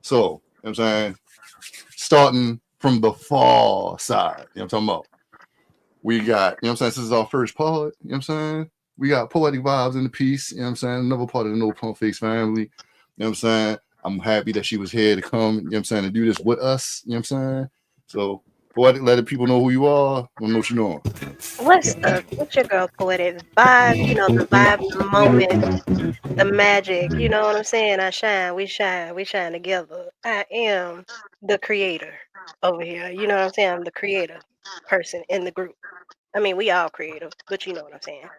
So, you know what I'm saying? Starting from the far side, you know what I'm talking about? We got, you know what I'm saying? This is our first pod, you know what I'm saying? We got poetic vibes in the piece, you know what I'm saying? Another part of the No Pump Face family, you know what I'm saying? I'm happy that she was here to come, you know what I'm saying, to do this with us, you know what I'm saying? So, poetic, let the people know who you are. I don't know what you know. What's up? What's your girl poetic vibe? You know, the vibe, the moment, the magic. You know what I'm saying? I shine, we shine together. I am the creator over here. You know what I'm saying? I'm the creative person in the group. I mean, we all creative, but you know what I'm saying.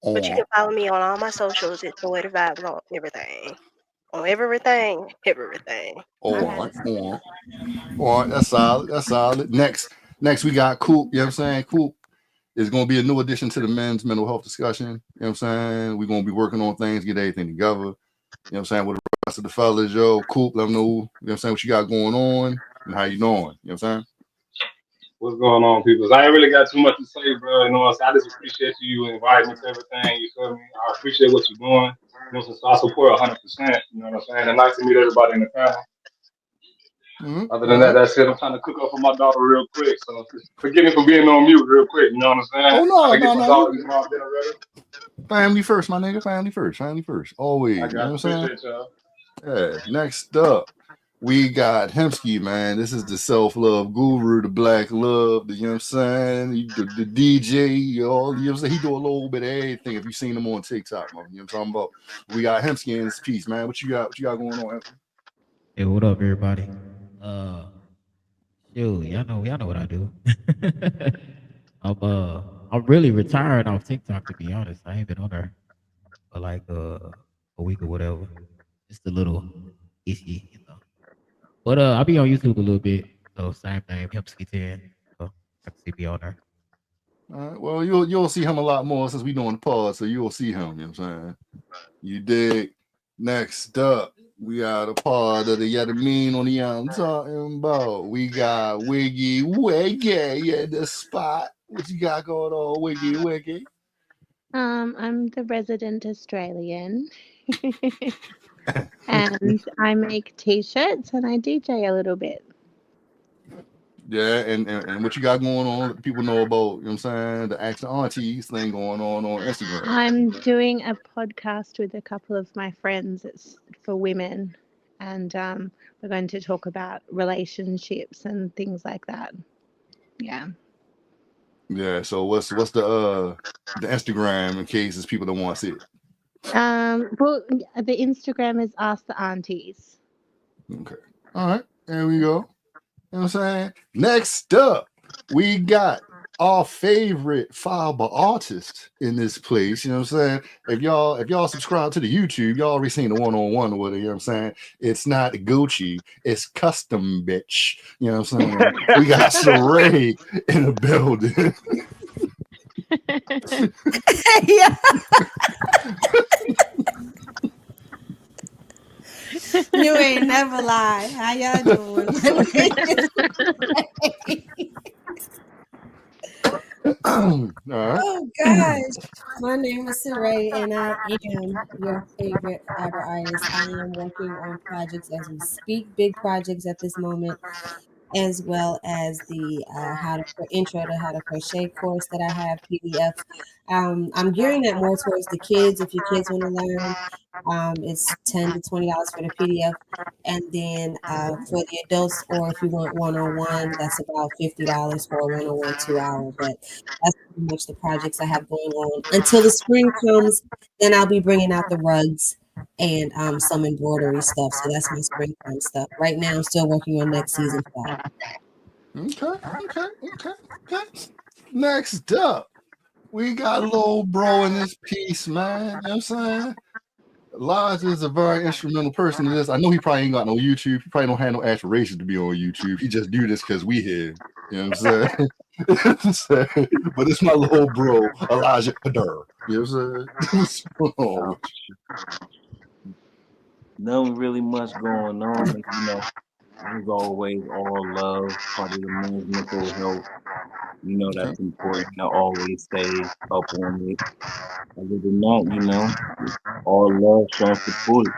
But you On, can follow me on all my socials. It's poetic vibes on everything. On everything, everything. on. All right, that's solid. That's solid. Next we got Coop. You know what I'm saying? Coop is going to be a new addition to the men's mental health discussion. You know what I'm saying? We're going to be working on things, get everything together. You know what I'm saying? With the rest of the fellas, yo, Coop, let them know, you know what I'm saying, what you got going on and how you doing. You know what I'm saying? What's going on, people? I ain't really got too much to say, bro. You know what I'm saying? I just appreciate you inviting me to everything. You feel me? I appreciate what you're doing. You know, since I support 100%. You know what I'm saying? And nice to meet everybody in the family. Other All than that, right. that's it. I'm trying to cook up for my daughter real quick. So forgive me for being on mute real quick. You know what I'm saying? Oh, Trying no, to get no, my no. daughter You tomorrow dinner ready. family first, my nigga. Family first. Family first. I Always. You know got what you. I'm saying? Appreciate y'all. Yeah. Next up, we got Hemsky, man. This is the self love guru, the black love, the, you know what I'm saying? The DJ, you know what I'm saying? He do a little bit of everything if you seen him on TikTok, man. You know what I'm talking about? We got Hemsky in this piece, man. What you got going on, Hemsky? Hey, what up, everybody? Uh, shoot, y'all know what I do. I'm I'm really retired off TikTok to be honest. I ain't been on there for like a week or whatever. Just a little icky. But I be on YouTube a little bit. So same name, Hipsky10. So I can see me on there. All right. Well, you'll see him a lot more since we doing the pod, so you'll see him, you know what I'm saying? You dig? Next up, we got a part of the yet mean on the I'm talking about. We got Wiggy at the spot. What you got going on, Wiggy? I'm the resident Australian, and I make t-shirts and I DJ a little bit. Yeah, and what you got going on? Let people know about, you know what I'm saying, the Action Aunties thing going on Instagram. I'm doing a podcast with a couple of my friends. It's for women, and we're going to talk about relationships and things like that. Yeah. Yeah, so what's the Instagram in case there's people that want to see it? Well, the Instagram is Ask the Aunties. Okay. All right, there we go. You know what I'm saying? Next up, we got our favorite fiber artist in this place. You know what I'm saying? If y'all subscribe to the YouTube, y'all already seen the one-on-one with it, you know what I'm saying? It's not Gucci, it's custom bitch. You know what I'm saying? We got Saray in the building. Yeah, you ain't never lie. How y'all doing? My name is All right. Oh gosh. My name is Saray and I am your favorite fiber artist. I am working on projects as we speak, big projects at this moment, as well as the intro to how to crochet course that I have PDF. I'm gearing that more towards the kids. If your kids want to learn, it's $10 to $20 for the PDF, and then for the adults, or if you want one-on-one, that's about $50 for a one-on-one 2 hour. But that's pretty much the projects I have going on until the spring comes. Then I'll be bringing out the rugs and some embroidery stuff. So that's my springtime stuff. Right now, I'm still working on next season stuff. Okay. Next up, we got little bro in this piece, man. You know what I'm saying? Lodge is a very instrumental person in this. I know he probably ain't got no YouTube. He probably don't have no aspirations to be on YouTube. He just do this because we here. You know what I'm saying? You know what I'm saying? But it's my little bro, Elijah Kadur. You know what I'm saying? Oh, Nothing really much going on. As always, all love, part of the men's mental health. okay. That's important to always stay up on it. Other than that, all love, showing support.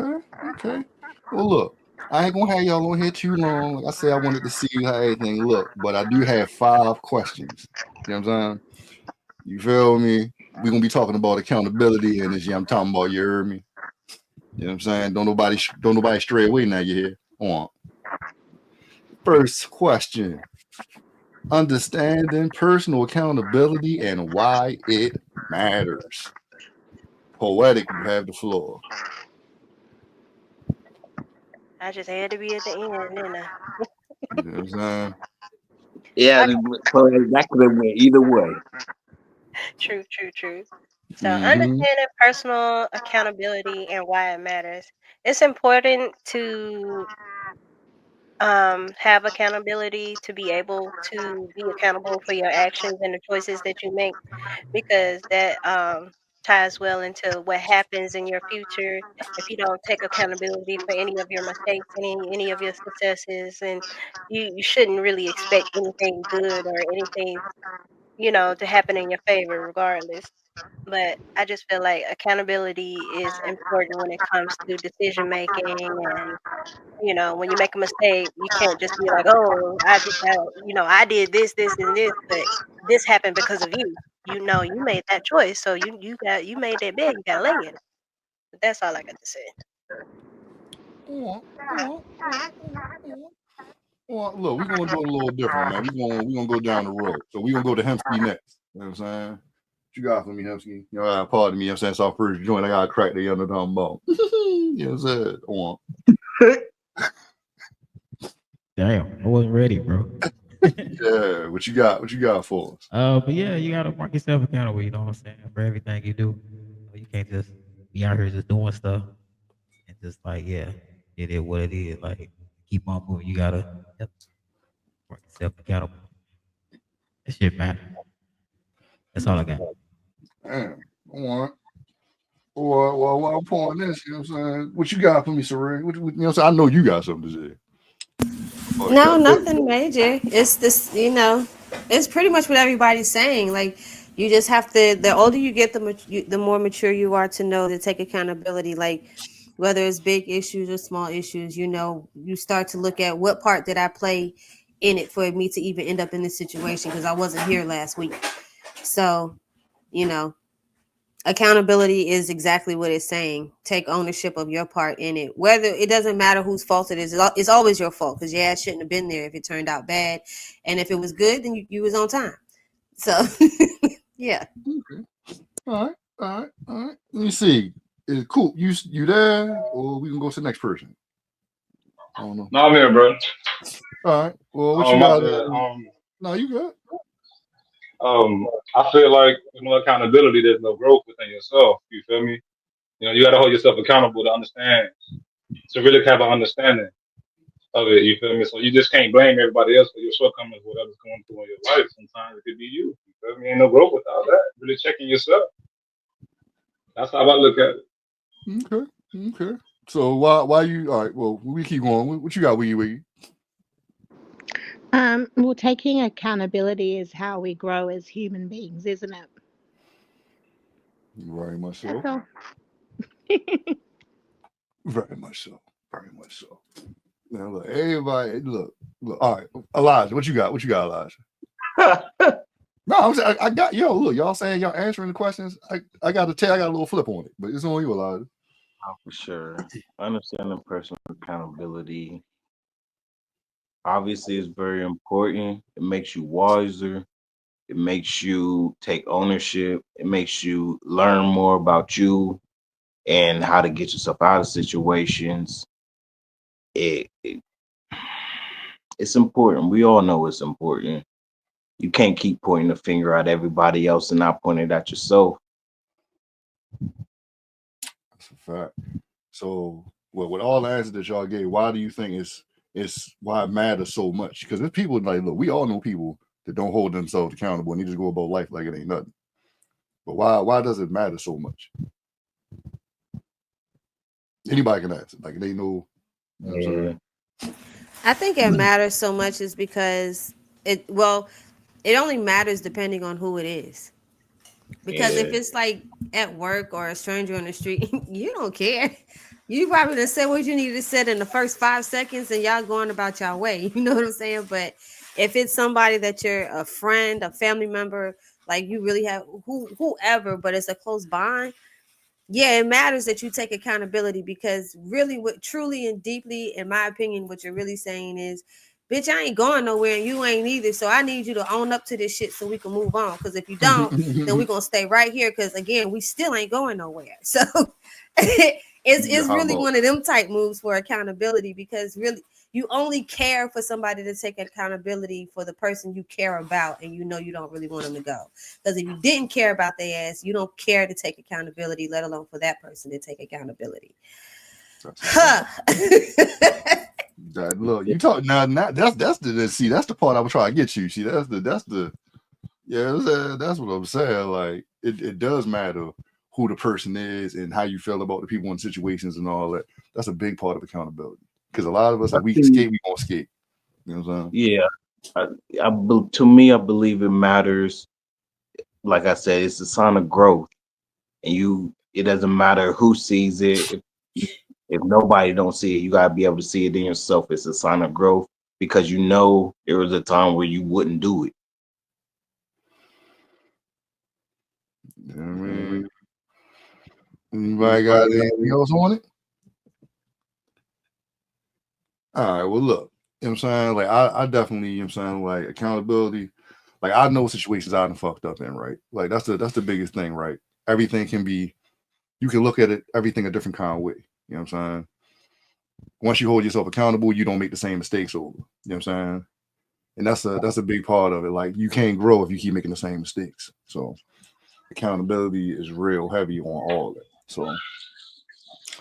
Okay. Okay. Well, look, I ain't gonna have y'all on here too long. Like I said, I wanted to see how everything looked, but I do have 5 questions. You know what I'm saying? You feel me? We're gonna be talking about accountability and this year. I'm talking about, you heard me. You know what I'm saying? Don't nobody stray away now, you hear? On. First question. Understanding personal accountability and why it matters. Poetic, you have the floor. I just had to be at the end, didn't I? You know what I'm saying? Yeah, Okay, that could have went either way. true, true, true. So Mm-hmm. understanding personal accountability and why it matters. It's important to have accountability to be able to be accountable for your actions and the choices that you make because that ties well into what happens in your future if you don't take accountability for any of your mistakes, any of your successes, and you shouldn't really expect anything good or anything, to happen in your favor regardless. But I just feel like accountability is important when it comes to decision making and when you make a mistake, you can't just be like, "Oh, I did this, this, and this, but this happened because of you." You made that choice, so you made that bed, you gotta lay in it. But that's all I got to say. Well, well, well, well, look, we're gonna do it a little different, man. We're gonna go down the road. So we're gonna go to Hemsky next. You know what I'm saying? What you got for me, Hemsky? You know, pardon me, I'm saying it's our first joint. I gotta crack the other dumb ball. You know what I'm saying? On. Damn, I wasn't ready, bro. Yeah, what you got? What you got for us? But yeah, you gotta mark yourself accountable. You know what I'm saying, for everything you do. You can't just be out here just doing stuff and just like, yeah, it is what it is. Like, keep on moving. You gotta, yep, mark yourself accountable. That shit matter. That's all I got. Damn. All right. Well, while I'm pouring this, you know what I'm saying? What you got for me, Saray? You know what I'm saying? I know you got something to say about No, accountability. nothing major. It's this, it's pretty much what everybody's saying. Like, you just have to. The older you get, the more mature you are to know to take accountability. Like, whether it's big issues or small issues, you start to look at what part did I play in it for me to even end up in this situation because I wasn't here last week. So, you know, accountability is exactly what it's saying. Take ownership of your part in it. Whether it doesn't matter whose fault it is, it's always your fault because your ass shouldn't have been there if it turned out bad. And if it was good, then you was on time. So yeah. Okay. All right. All right. All right. Let me see. Is cool. You there? Or we can go to the next person. I don't know. No, I'm here, bro. All right. Well, what you My got? bad. No, you good. I feel like accountability. There's no growth within yourself. You feel me? You got to hold yourself accountable to understand, to really have an understanding of it. You feel me? So you just can't blame everybody else for your shortcomings, whatever's going through in your life. Sometimes it could be you. You feel me? Ain't no growth without that. Really checking yourself. That's how I look at it. Okay. Okay. So why you? All right. Well, we keep going. What you got? We. Well, taking accountability is how we grow as human beings, isn't it? Very much That's so. all. Very much so. Very much so. Now look, everybody. Look. All right, Elijah. What you got? What you got, Elijah? No, I'm saying I got yo. Look, y'all saying y'all answering the questions. I got to tell. I got a little flip on it, but it's on you, Elijah. Oh, for sure. Understanding personal accountability obviously is very important. It makes you wiser. It makes you take ownership. It makes you learn more about you and how to get yourself out of situations. It it's important. We all know it's important. You can't keep pointing the finger at everybody else and not pointing it at yourself. That's a fact. So, well, with all the answers that y'all gave, why do you think it's why it matters so much? Because there's people like, look, we all know people that don't hold themselves accountable and they just go about life like it ain't nothing. But why does it matter so much? Anybody can answer. Like they know, you know what I'm Yeah. saying? I think it matters so much is because it only matters depending on who it is. Because if Yeah. it's like at work or a stranger on the street, you don't care. You probably just said what you needed to say in the first 5 seconds and y'all going about your way. You know what I'm saying? But if it's somebody that you're a friend, a family member, like you really have whoever, but it's a close bond, yeah, it matters that you take accountability because really what truly and deeply, in my opinion, what you're really saying is, bitch, I ain't going nowhere and you ain't either. So I need you to own up to this shit so we can move on. Because if you don't, then we're gonna stay right here. Because again, we still ain't going nowhere. So Yeah, it's how really about one of them type moves for accountability because really you only care for somebody to take accountability for the person you care about and you know you don't really want them to go. Because if you didn't care about their ass, you don't care to take accountability, let alone for that person to take accountability. that's a Huh. fact. That look, you talk now. That's the see. That's the part I was trying to get you. See, that's the yeah. That's what I'm saying. Like it does matter who the person is and how you feel about the people and situations and all that. That's a big part of accountability because a lot of us, I if we can think, skate, we gonna skate. You know what I'm saying? yeah, I, to me, I believe it matters. Like I said, it's a sign of growth, and it doesn't matter who sees it. If nobody don't see it, you gotta be able to see it in yourself. It's a sign of growth because you know there was a time where you wouldn't do it. You know what I mean? Anybody got anything else on it? All right. Well, look. You know what I'm saying? Like I definitely. You know what I'm saying? Like accountability. Like I know situations I done fucked up in. Right. Like that's the biggest thing. Right. Everything can be. You can look at it everything a different kind of way. You know what I'm saying? Once you hold yourself accountable, you don't make the same mistakes over. You know what I'm saying? And that's a big part of it. Like you can't grow if you keep making the same mistakes. So accountability is real heavy on all of it. So I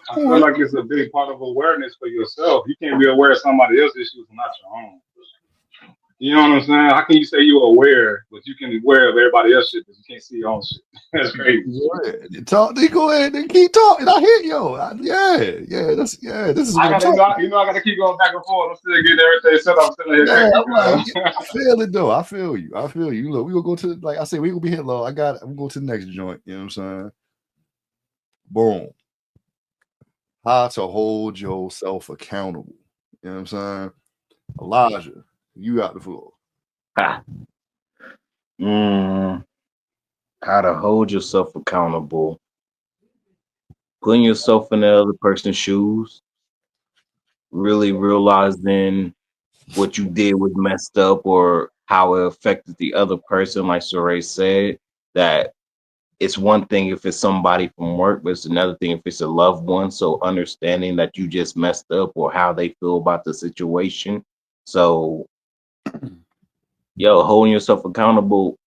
all feel right. like it's a big part of awareness for yourself. You can't be aware of somebody else's issues and not your own. You know what I'm saying? How can you say you're aware, but you can be aware of everybody else's shit, but you can't see your own shit? That's crazy. Go ahead. Talk, they go ahead and keep talking. I hear you. Yeah. This is I what I'm gotta, talking. I gotta keep going back and forth. I'm still getting everything set up. I'm still in here Yeah, cranking. I'm like, I feel it though. I feel you. I feel you. Look, we gonna go to like I said, we gonna be here low. I'm gonna go to the next joint. You know what I'm saying? Boom. How to hold yourself accountable. You know what I'm saying? Elijah, you got the floor. Ha. Mm, how to hold yourself accountable. Putting yourself in the other person's shoes. Really realizing what you did was messed up or how it affected the other person. Like Saray said, that it's one thing if it's somebody from work, but it's another thing if it's a loved one. So understanding that you just messed up or how they feel about the situation. So, holding yourself accountable,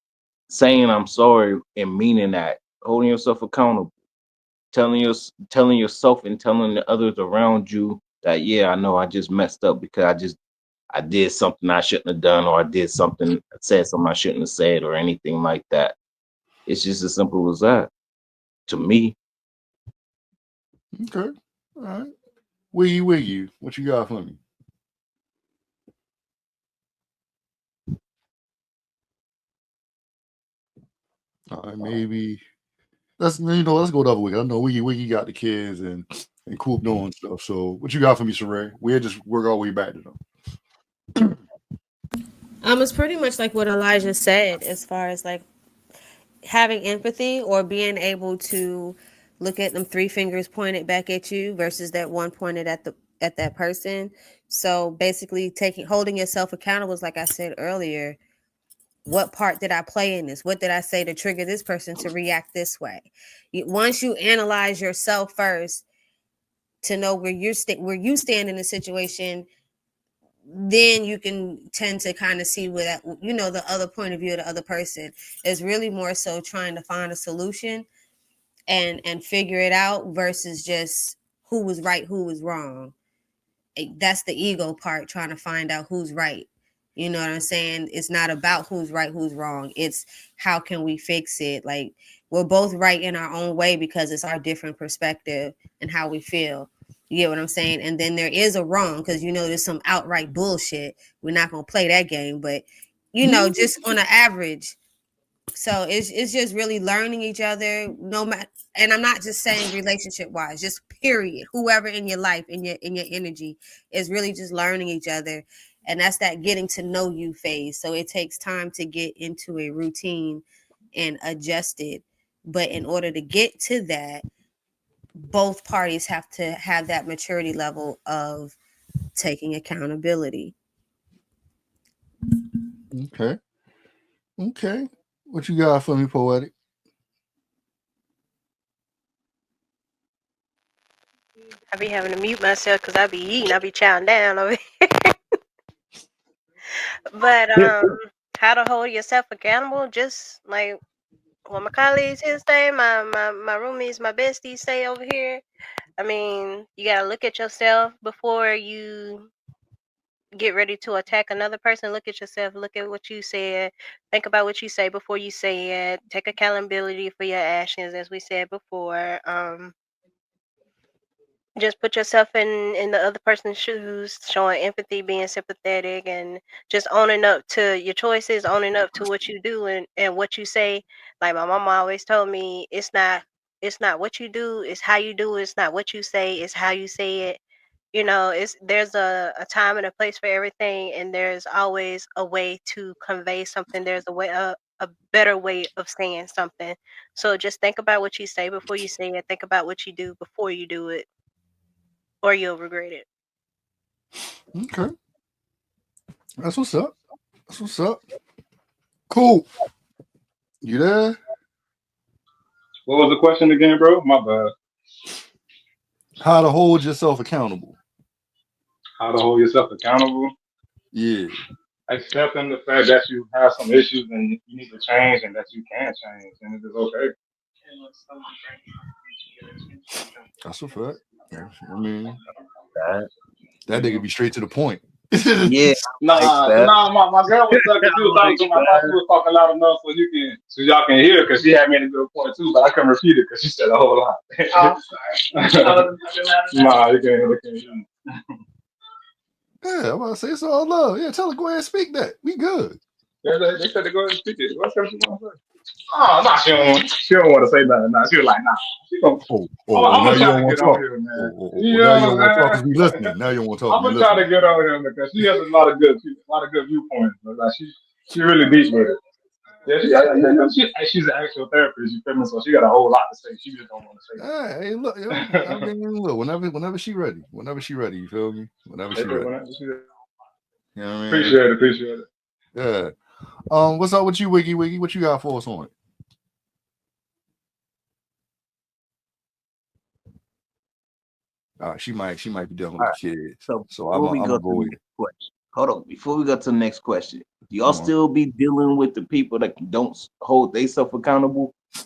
saying I'm sorry and meaning that, holding yourself accountable, telling yourself and telling the others around you that yeah, I know I just messed up because I did something I shouldn't have done or said something I shouldn't have said or anything like that. It's just as simple as that to me. Okay. All right. Wiggy. What you got for me? All right, maybe let's go the other way. I know Wiggy got the kids and Coop doing stuff. So what you got for me, Saray? We'll just work our way back to them. It's pretty much like what Elijah said, as far as like having empathy or being able to look at them three fingers pointed back at you versus that one pointed at that person. So basically holding yourself accountable is, like I said earlier, what part did I play in this? What did I say to trigger this person to react this way? Once you analyze yourself first to know where you stand in a situation, then you can tend to kind of see where that, the other point of view of the other person is really more so trying to find a solution and figure it out versus just who was right, who was wrong. That's the ego part, trying to find out who's right. You know what I'm saying? It's not about who's right, who's wrong. It's how can we fix it? Like, we're both right in our own way because it's our different perspective and how we feel. You get what I'm saying? And then there is a wrong because there's some outright bullshit. We're not gonna play that game, but just on an average, So it's just really learning each other, no matter. And I'm not just saying relationship wise, just period. Whoever in your life, in your energy, is really just learning each other, and that's that getting to know you phase. So it takes time to get into a routine and adjust it. But in order to get to that, both parties have to have that maturity level of taking accountability. Okay. Okay. What you got for me, Poetic? I be having to mute myself because I be eating. I be chowing down over here. But how to hold yourself accountable? Just like what my colleagues here say, my roomies, my besties say over here. I mean, you gotta look at yourself before you get ready to attack another person. Look at yourself. Look at what you said. Think about what you say before you say it. Take accountability for your actions, as we said before. Just put yourself in the other person's shoes, showing empathy, being sympathetic, and just owning up to your choices, owning up to what you do and what you say. Like my mama always told me, it's not what you do, it's how you do it. It's not what you say, it's how you say it. It's there's a time and a place for everything, and there's always a way to convey something. There's a better way of saying something. So just think about what you say before you say it. Think about what you do before you do it, or you'll regret it. Okay. That's what's up. That's what's up. Cool. You there? What was the question again, bro? My bad. How to hold yourself accountable. How to hold yourself accountable? Yeah. Accepting the fact that you have some issues and you need to change, and that you can change, and it is okay. That's a fact. I mean, That, that nigga be straight to the point. yeah, like that. My girl was stuck because she was talking to me. I thought she was talking loud enough so y'all can hear because she had made a good point too, but I couldn't repeat it because she said a whole lot. Oh, I'm sorry. Nah, you can't hear me. Yeah, I'm about to say it's all love. Yeah, tell her go ahead and speak that. We good. Yeah, they said to go ahead and speak it. What's she want to say? Oh, nah, she don't want to say nothing. Nah, she was like, nah. She gonna, I'm Now gonna you try don't to want get to on talk. here, man. Oh, You now know you don't what want to talk I'm because we listening. Now you don't want to talk. I'm We gonna try listening. to get on here because she has a lot of good viewpoints. Like she really deep with it. She's an actual therapist. You feel me? So she got a whole lot to say. She just don't want to Hey, look, yo, I say it. mean, look, whenever she ready, you feel me? Whenever she ready, you know what I mean? Appreciate it. Yeah. What's up with you, Wiggy Wiggy? What you got for us on it? She might be dealing All with right. the kids, So so before we I'm go gonna to the go with. next question, hold on. Before we go to the next question, do y'all Come on. still be dealing with the people that don't hold themselves accountable? I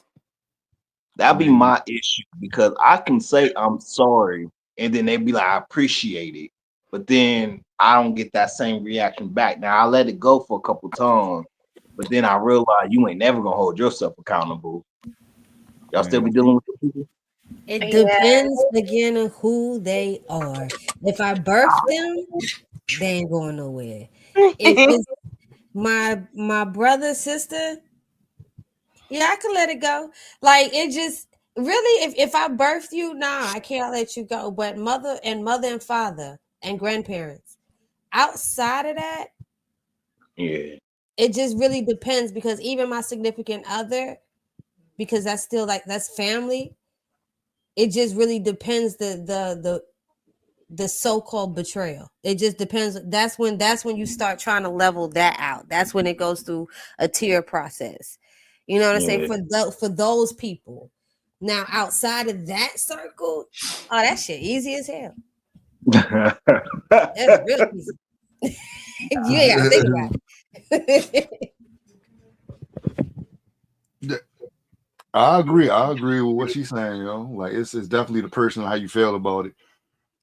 That'd be mean, my issue because I can say I'm sorry, and then they be like, I appreciate it, but then I don't get that same reaction back. Now I let it go for a couple times, but then I realize you ain't never gonna hold yourself accountable. Y'all still be man, dealing with the people? It Yeah. depends again on who they are. If I birth them, they ain't going nowhere. If it's my brother, sister, yeah, I can let it go. Like it just really, if I birthed you, nah, I can't let you go. But mother and father and grandparents, outside of that, Yeah. it just really depends because even my significant other, because that's still like that's family. It just really depends the so-called betrayal. It just depends. That's when you start trying to level that out. That's when it goes through a tier process. You know what I'm saying? Yeah. For those people. Now outside of that circle, oh, that shit easy as hell. That's real easy. You ain't gotta think about it. I agree. I agree with what she's saying. Like it's definitely the person how you feel about it.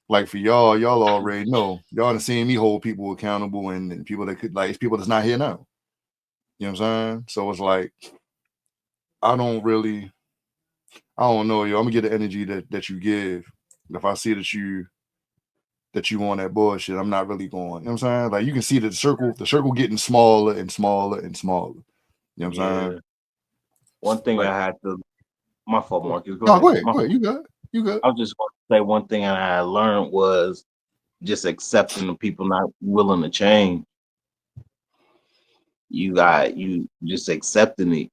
Like for y'all already know. Y'all done seen me hold people accountable and people that could like it's people that's not here now. You know what I'm saying? So it's like I don't really I don't know, yo. I'm gonna get the energy that you give. If I see that you want that bullshit, I'm not really going. You know what I'm saying? Like you can see the circle getting smaller and smaller and smaller. You know what I'm Yeah. saying? One thing Like, I had to. My fault, Marcus. Go no, ahead. go ahead. Go ahead. You good? You good? I was just going to say one thing I learned was just accepting the people not willing to change. You just accepting it.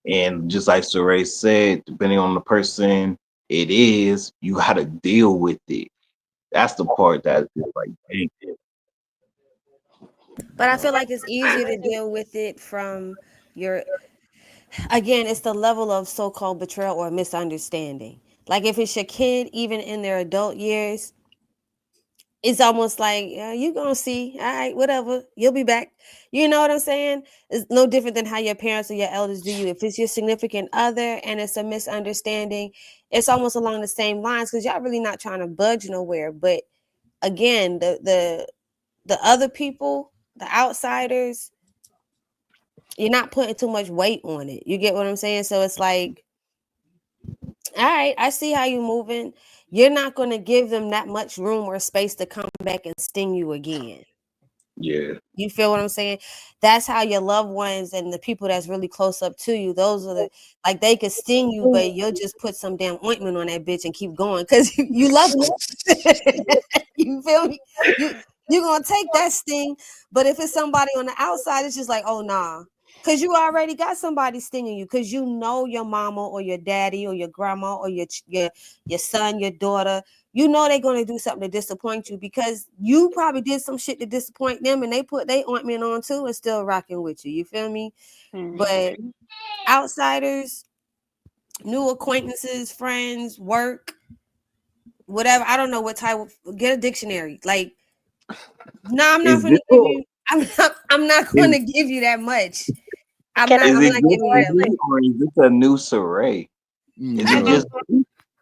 And just like Saray said, depending on the person it is, you got to deal with it. That's the part that's just like, dang. But I feel like it's easier to deal with it from your, again, it's the level of so-called betrayal or misunderstanding. Like if it's your kid, even in their adult years, it's almost like, yeah, you gonna see, all right, whatever, you'll be back. You know what I'm saying? It's no different than how your parents or your elders do you. If it's your significant other and it's a misunderstanding, it's almost along the same lines because y'all really not trying to budge nowhere. But again, the other people, the outsiders, you're not putting too much weight on it. You get what I'm saying? So it's like, all right, I see how you're moving. You're not going to give them that much room or space to come back and sting you again. Yeah. You feel what I'm saying? That's how your loved ones and the people that's really close up to you, those are the, like, they could sting you, but you'll just put some damn ointment on that bitch and keep going because you love them. You feel me? You're gonna take that sting, but if it's somebody on the outside, it's just like, oh nah. Cause you already got somebody stinging you, cause you know your mama or your daddy or your grandma or your son, your daughter, you know they're gonna do something to disappoint you because you probably did some shit to disappoint them and they put their ointment on too and still rocking with you. You feel me? But outsiders, new acquaintances, friends, work, whatever. I don't know what type of, get a dictionary. Like, no, I'm not Is gonna this give you. I'm not is, gonna give you that much. I'm Can not. I is I'm it not just giving you that me much. or is this a new Saray? Is it No. just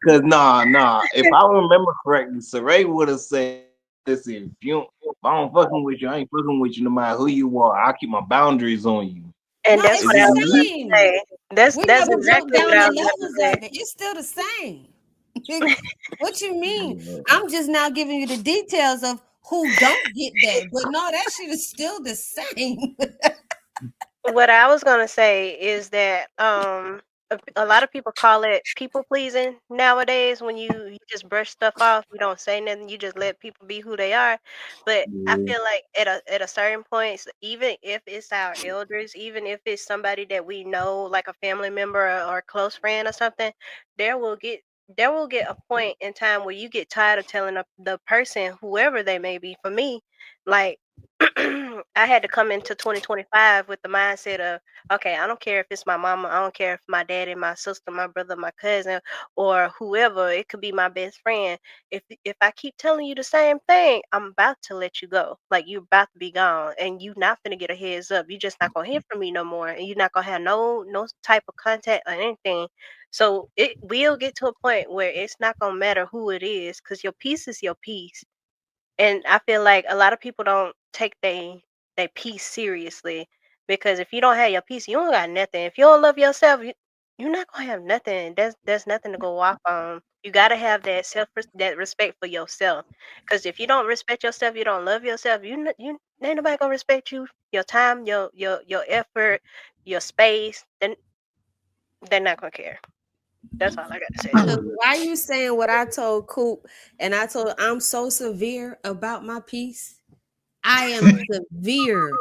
because nah. If I remember correctly, Saray would have said, "Listen, if I don't fucking with you, I ain't fucking with you no matter who you are. I keep my boundaries on you." No, And that's it's Is what it I the was me? about to same. say. That's We that's never broke exactly what down I the was about to levels say. of it. It's still the same. What you mean? Yeah. I'm just now giving you the details of who don't get that. But no, that shit is still the same. What I was gonna say is that a lot of people call it people pleasing nowadays when you just brush stuff off, you don't say nothing, you just let people be who they are. But I Yeah. feel like at a certain point, even if it's our elders, even if it's somebody that we know, like a family member or a close friend or something, there will get there will get a point in time where you get tired of telling the person, whoever they may be. For me, like I had to come into 2025 with the mindset of, okay, I don't care if it's my mama, I don't care if my daddy, my sister, my brother, my cousin, or whoever, it could be my best friend. If I keep telling you the same thing, I'm about to let you go. Like you're about to be gone, and you not gonna get a heads up. You just not gonna hear from me no more, and you're not gonna have no type of contact or anything. So it will get to a point where it's not gonna matter who it is, because your peace is your peace. And I feel like a lot of people don't take they peace seriously, because if you don't have your peace, you don't got nothing. If you don't love yourself, you're not gonna have nothing. There's nothing to go off on. You gotta have that respect for yourself. Because if you don't respect yourself, you don't love yourself. You ain't nobody gonna respect you. Your time, your effort, your space. Then they're not gonna care. That's all I got to say to So it. why you saying what I told Coop and I told her I'm so severe about my peace? I am severe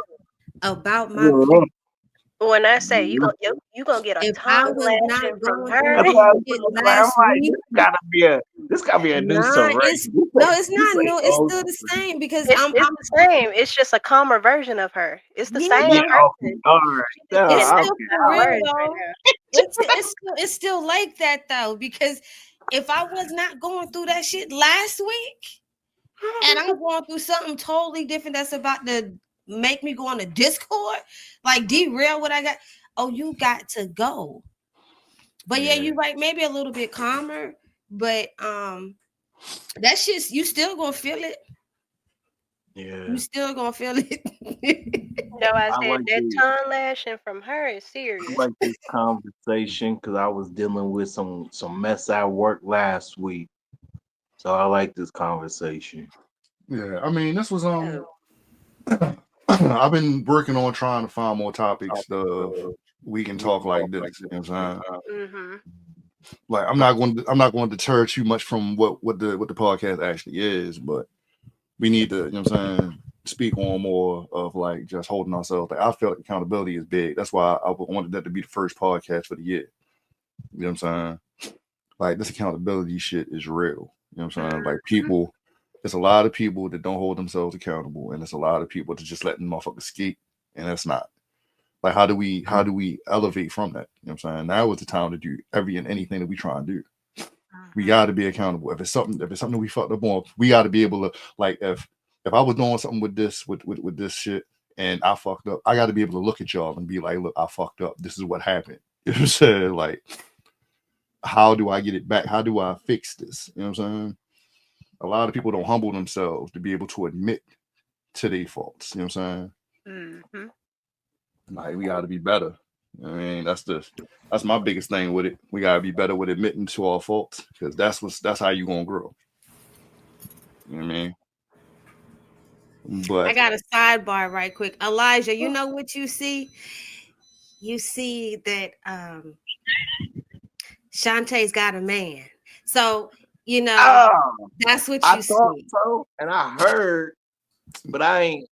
about my Yeah. peace. When I say Yeah. you gonna get a If I tongue was not lashing from going through her. That's some why I was shit like, I'm last like, week, this gotta be a new nah, Saray. it's no, it's This not. ain't No, it's old still the Saray. same because It's the same. It's just a calmer version of her. It's the yeah, same Yeah, but okay. person. All right. She just it's getting Yeah, still okay. for magnified All real right. words though. right It's still like that though because if I was not going through that shit last week and now. I'm going through something totally different that's about to make me go on a Discord, like derail what I got. Oh, you got to go. But yeah, Yeah. you're right. Maybe a little bit calmer, but that shit's you still gonna feel it. You Yeah. still gonna feel it. No, I I said like that the tongue lashing from her is I serious. like this conversation because I was dealing with some mess at work last week. So I like this conversation. Yeah. I mean, this was I've been working on trying to find more topics of we can talk like this. You know what I'm saying? Mm-hmm. Like I'm not going to deter too much from what the podcast actually is, but we need to, you know what I'm saying, speak on more of like just holding ourselves. Like I feel like accountability is big. That's why I wanted that to be the first podcast for the year. You know what I'm saying? Like this accountability shit is real. You know what I'm saying? Like people, there's a lot of people that don't hold themselves accountable, and there's a lot of people that just letting motherfuckers skate, and that's not. Like how do we elevate from that? You know what I'm saying? Now is the time to do every and anything that we try and do. We got to be accountable. If it's something we fucked up on, we got to be able to, like, if I was doing something with this with this shit and I fucked up, I got to be able to look at y'all and be like, look, I fucked up. This is what happened. You know what I'm saying? Like, how do I get it back? How do I fix this? You know what I'm saying? A lot of people don't humble themselves to be able to admit to their faults. You know what I'm saying? Mm-hmm. Like, we got to be better. I mean, that's my biggest thing with it. We gotta be better with admitting to our faults because that's how you gonna grow. You know what I mean? I But got a sidebar right quick. Elijah, you know what you see? You see that Shantae's got a man. So, you know, Oh, that's what I you thought see. so, and I heard, but I ain't.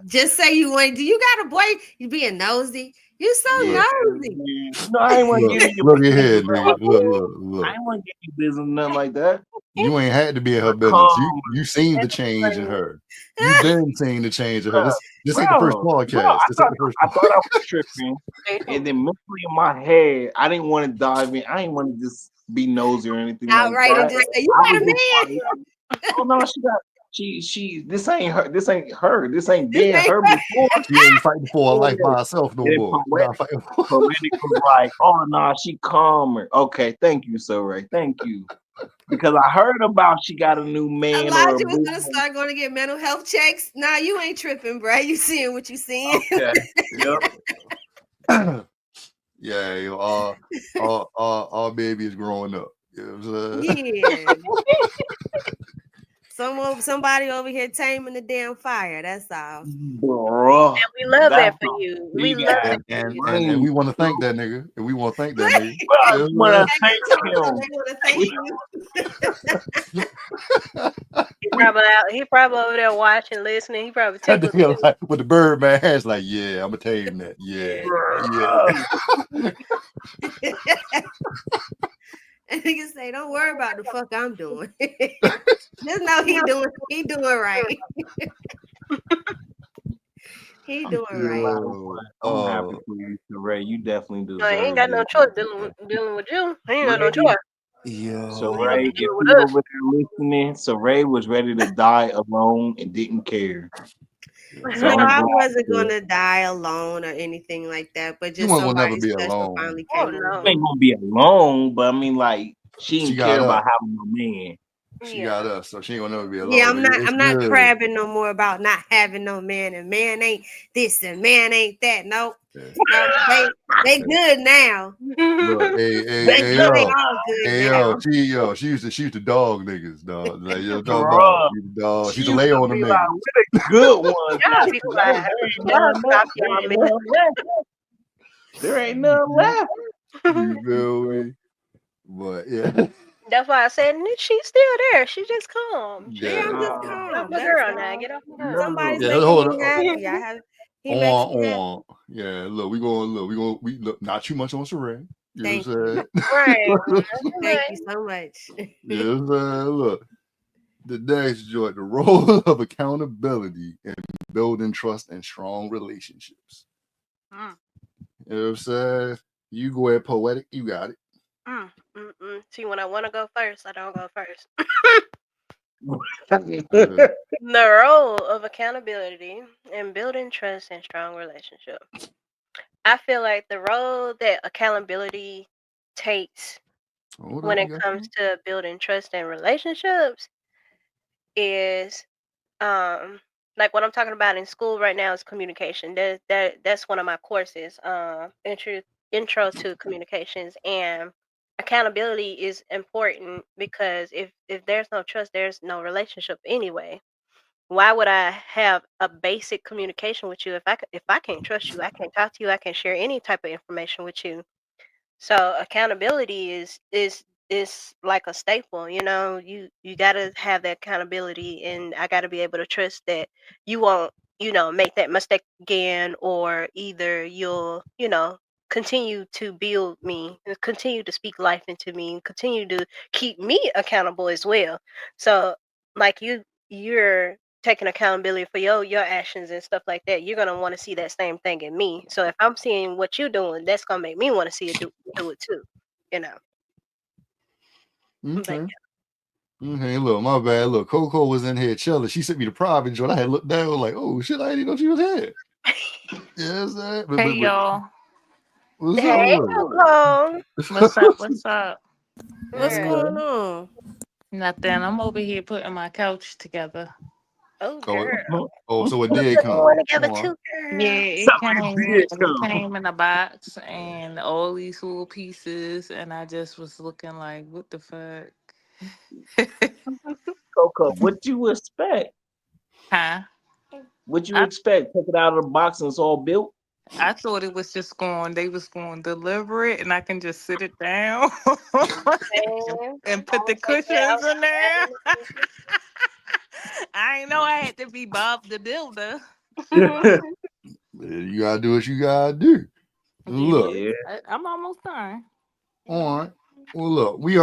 Just say you want. Do you got a boy? You being nosy. You so Yeah, nosy. no, I ain't want to look, get in your look at business. here, nigga. I Look. ain't want to get in your business, nothing like that. You ain't had to be in her business. Come, You seen the That's change in funny. her. You've been seeing the change in her. bro, This ain't the first bro. podcast. This ain't the first. I thought I was tripping, and then mentally in my head, I didn't want to dive in. I didn't want to just be nosy or anything like Outright and that. just say you I got was a just man. like, oh no, she got she. This ain't her. This ain't her. This ain't This been ain't her before. She ain't fighting for her life Yeah. by herself no And more. She not fighting for. poetic was like, oh no, she calmer. Okay, thank you, so Ray. Thank you. Because I heard about she got a new man or a Elijah was boo. gonna start going to get mental health checks. Nah, you ain't tripping, bro. You seeing what you seeing. Okay. Yep. Yeah, yo, our baby is growing up. You know what I'm saying? Yeah. Somebody over here taming the damn fire. That's all. Bruh. And we love that That's for a you. We big love ass that And for and you. and, and we range, want to bro. thank that nigga. And we want to thank that nigga. Well, I You want to Thank thank you. him. They want to thank you. know what I'm saying? He probably out. He probably over there watching, listening. He probably That tickled nigga too. like with the bird man hands, like, yeah, I'm gonna tame that. Yeah, Bruh. yeah. And niggas say, "Don't worry about the fuck I'm doing. Just know he doing right. He doing No right." matter Yo, what, I'm happy for you, Ray. You definitely No, he ain't deserve got no this. choice dealing with you. He ain't got no Ray, choice. so He gonna yo, be Ray, if dealing with you us. over there listening, so Ray was ready to die alone and didn't care. So No, I'm I glad wasn't that gonna die alone or anything like that, but you just ain't gonna never somebody be special alone. finally Oh came you ain't along. no. gonna be alone, but I mean, like, she She didn't care got about us. having no man. She Yeah. got us, so she ain't gonna never be Yeah, alone. I'm But not. it's I'm not good. crabbing no more about not having no man and man ain't this and man ain't that. Nope. Yeah. No, they good now. Look, Thank They God, all good hey, now. she used to dog niggas, dog. Like, you know, talk about bruh. she used to dog. She She used to used lay to on be them like, niggas. we're the good ones Y'all now, be 'cause quiet. there ain't Y'all none left. stop y'all None left. There ain't none left. You feel me? But yeah, That's why I said she's still there. She just calm. She Yeah, yeah. I'm just get off calm. my That's girl now. all. Get off my girl. Somebody's No. Yeah, making hold me on. happy. He makes me happy. Yeah, look, we look not too much on Saray. You know Thank what you. I'm saying? Right. Thank Right. you so much. You know what I'm saying? Look, the next joint, the role of accountability in building trust and strong relationships. Mm, You know what I'm saying? You go ahead, poetic, you got it. See, when I want to go first, I don't go first. Uh, The role of accountability in building trust and strong relationship. I feel like the role that accountability takes hold when up, it you got comes to building trust and relationships is um like what I'm talking about in school right now is communication. That's one of my courses. Intro to communications, and accountability is important because if there's no trust, there's no relationship anyway. Why would I have a basic communication with you if I can't trust you? I can't talk to you. I can't share any type of information with you. So accountability is like a staple, you know. You got to have that accountability, and I got to be able to trust that you won't, make that mistake again, or either you'll, continue to build me, continue to speak life into me, and continue to keep me accountable as well. So like you're taking accountability for your actions and stuff like that. You're gonna want to see that same thing in me. So if I'm seeing what you're doing, that's gonna make me want to see it do it too. You know. But Okay. Okay, look, my bad. Look, Coco was in here chilling. She sent me the private joint. I had looked down like, oh shit, I didn't even know she was here. Yes, Hey y'all, what's up hey, with Coco. what's up? What's up? What's it? Girl. going on? Nothing. I'm over here putting my couch together. Oh, Oh, girl. oh, so it We're did putting come. one together All right. too, Yeah, girl. it came in a box and all these little pieces, and I just was looking like, what the fuck? Coco, what you expect? Huh? What you I expect? Take it out of the box and it's all built. I thought it was just they was going to deliver it, and I can just sit it down and, Man, and I put the would take that cushions in outside there. in the I ain't know I had to be Bob the Builder. You gotta do what you gotta do. Yeah, Look, Yeah. I'm almost done. all right. Well, look, we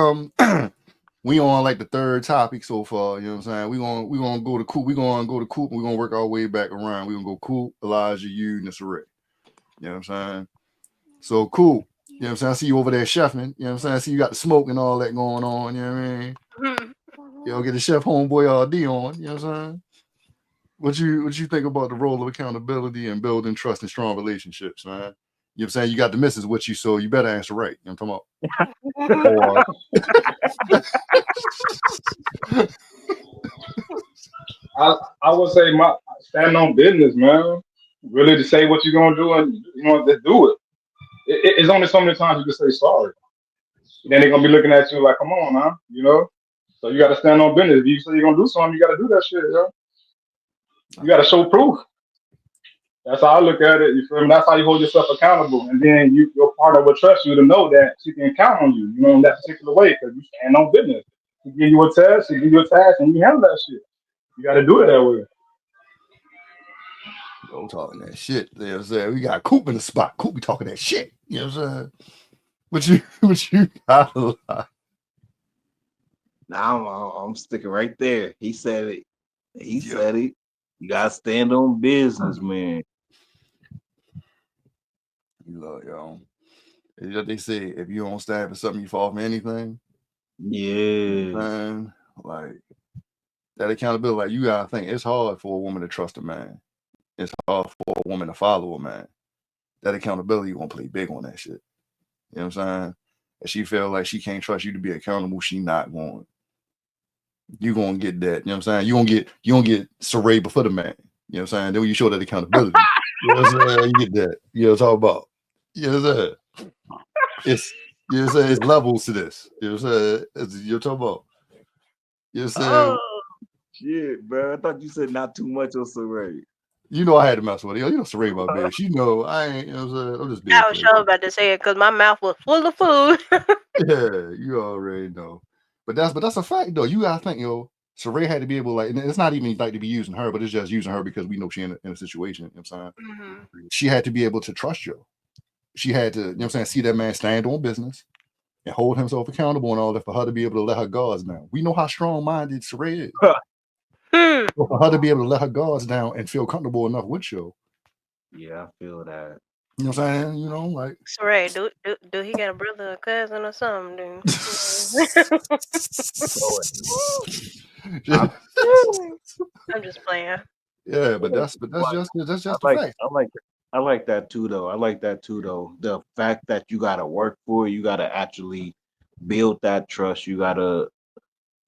we on like the third topic so far. You know what I'm saying? We gonna go to Coop. We gonna go to Coop. And we gonna work our way back around. We gonna go Coop, Elijah, you, and Nessaret. You know what I'm saying? So Coop. You know what I'm saying? I see you over there chefing. You know what I'm saying? I see you got the smoke and all that going on. You know what I mean? You know, get the chef homeboy RD on. You know what I'm saying? What you think about the role of accountability and building trust and strong relationships, man? You know what I'm saying? You got the missus with you, so you better answer right. You know what I'm talking about? Or I would say my stand on business, man. Really to say what you're gonna do and just do it. It's only so many times you can say sorry. Then they're gonna be looking at you like, come on, man, So you gotta stand on business. If you say you're gonna do something, you gotta do that shit, yo. I You gotta feel show proof. That's how I look at it. You feel me? That's how you hold yourself accountable. And then your partner will trust you to know that she can count on you, in that particular way because you stand on business. She give you a test, she give you a task, and you handle that shit. You gotta do it that way. I'm talking that shit. You know what I'm saying? We got Coop in the spot. Coop be talking that shit. You know what I'm saying? What you got? Now I'm sticking right there. He said it. He Yeah. said it. You gotta stand on business, man. You look, yo. It's what they say, if you don't stand for something, you fall for anything. Yeah. Man, like that accountability, like you gotta think it's hard for a woman to trust a man. It's hard for a woman to follow a man. That accountability, you gonna play big on that shit. You know what I'm saying? If she feel like she can't trust you to be accountable, she not going. You gonna get that. You know what I'm saying? You gonna get Saray before the man. You know what I'm saying? Then when you show that accountability, you know what I'm saying? You get that. You know what I'm talking about. You know what I'm saying? It's you know what I'm saying? It's levels to this. You know what I'm saying? You're talking about. You know what I'm saying? Oh shit, bro. I thought you said not too much on Saray. You know I had to mess with her. You know Saray my bitch. You know I ain't, you know what I'm saying? I'm just being I was played. sure about to say it because my mouth was full of food. Yeah, you already know. But that's a fact though. You gotta think, Saray had to be able like, and it's not even like to be using her, but it's just using her because we know she in a situation. You know what I'm saying? Mhm. She had to be able to trust you. She had to, you know what I'm saying, see that man stand on business and hold himself accountable and all that for her to be able to let her guards down. We know how strong minded Saray is. Hmm. So for her to be able to let her guards down and feel comfortable enough with you, Yeah, I feel that. you know what I'm saying? Like So, Ray, do he got a brother or cousin or something? So I, I'm just playing. yeah, but yeah, that's I just the like fact. I like I like that too though. I like that too though. The fact that you gotta work for it, you gotta actually build that trust. You gotta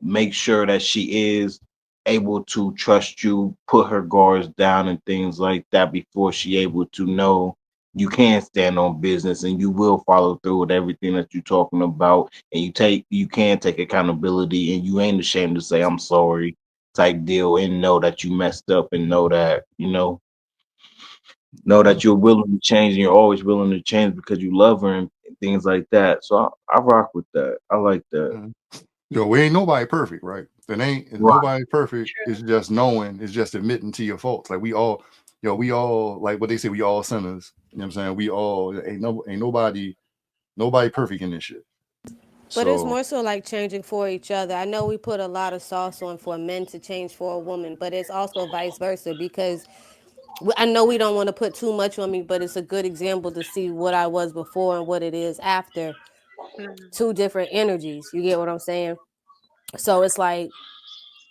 make sure that she is able to trust you, put her guards down and things like that before she able to know you can stand on business and you will follow through with everything that you're talking about and you can take accountability and you ain't ashamed to say I'm sorry. type deal, and know that you messed up, and know that know that you're willing to change, and you're always willing to change because you love her and things like that. So I rock with that. I like that. Mhm. Yo, we ain't nobody perfect, right? And Right. nobody perfect. True. It's just knowing, it's just admitting to your faults. Like we all like what they say, we all sinners. You know what I'm saying? We all ain't nobody perfect in this shit. But it's So more so like changing for each other. I know we put a lot of sauce on for men to change for a woman, but it's also vice versa because I know we don't want to put too much on me, but it's a good example to see what I was before and what it is after. Mhm. Two different energies. You get what I'm saying? So it's like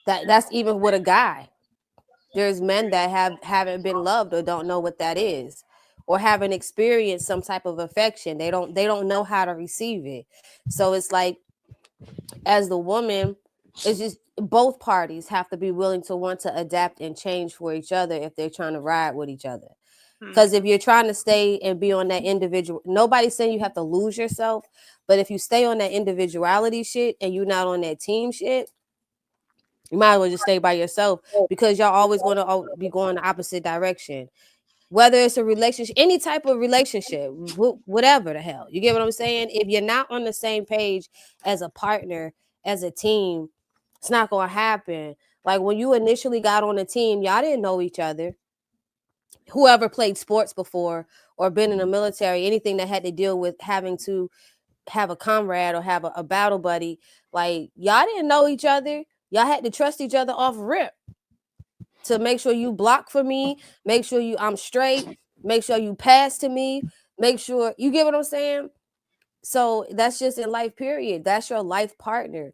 that's even with a guy. There's men that haven't been loved or don't know what that is, or haven't experienced some type of affection. They don't know how to receive it. So it's like, as the woman, it's just both parties have to be willing to want to adapt and change for each other if they're trying to ride with each other. Because if Mhm. you're trying to stay and be on that individual, nobody's saying you have to lose yourself, but if you stay on that individuality shit and you're not on that team shit, you might as well just stay by yourself, because y'all always going to be going the opposite direction. Whether it's a relationship, any type of relationship, whatever the hell, you get what I'm saying? If you're not on the same page as a partner, as a team, it's not going to happen. Like when you initially got on a team, y'all didn't know each other. Whoever played sports before or been in the military, anything that had to deal with having to have a comrade or have a battle buddy, like y'all didn't know each other. Y'all had to trust each other off rip to make sure you block for me, make sure I'm straight, make sure you pass to me, make sure you get what I'm saying. So that's just in life, period. That's your life partner.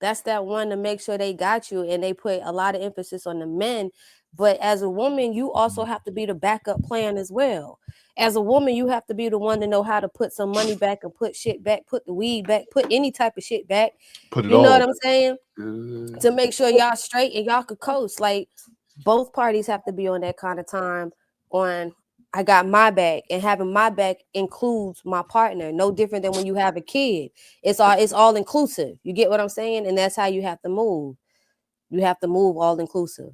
That's that one to make sure they got you, and they put a lot of emphasis on the men. But as a woman, you also have to be the backup plan as well. As a woman, you have to be the one to know how to put some money back and put shit back, put the weed back, put any type of shit back. put it You know what all. I'm saying? Uh, To make sure y'all straight and y'all could coast. Like both parties have to be on that kind of time on, I got my back, and having my back includes my partner. No different than when you have a kid. It's all inclusive. You get what I'm saying? And that's how you have to move. You have to move all inclusive,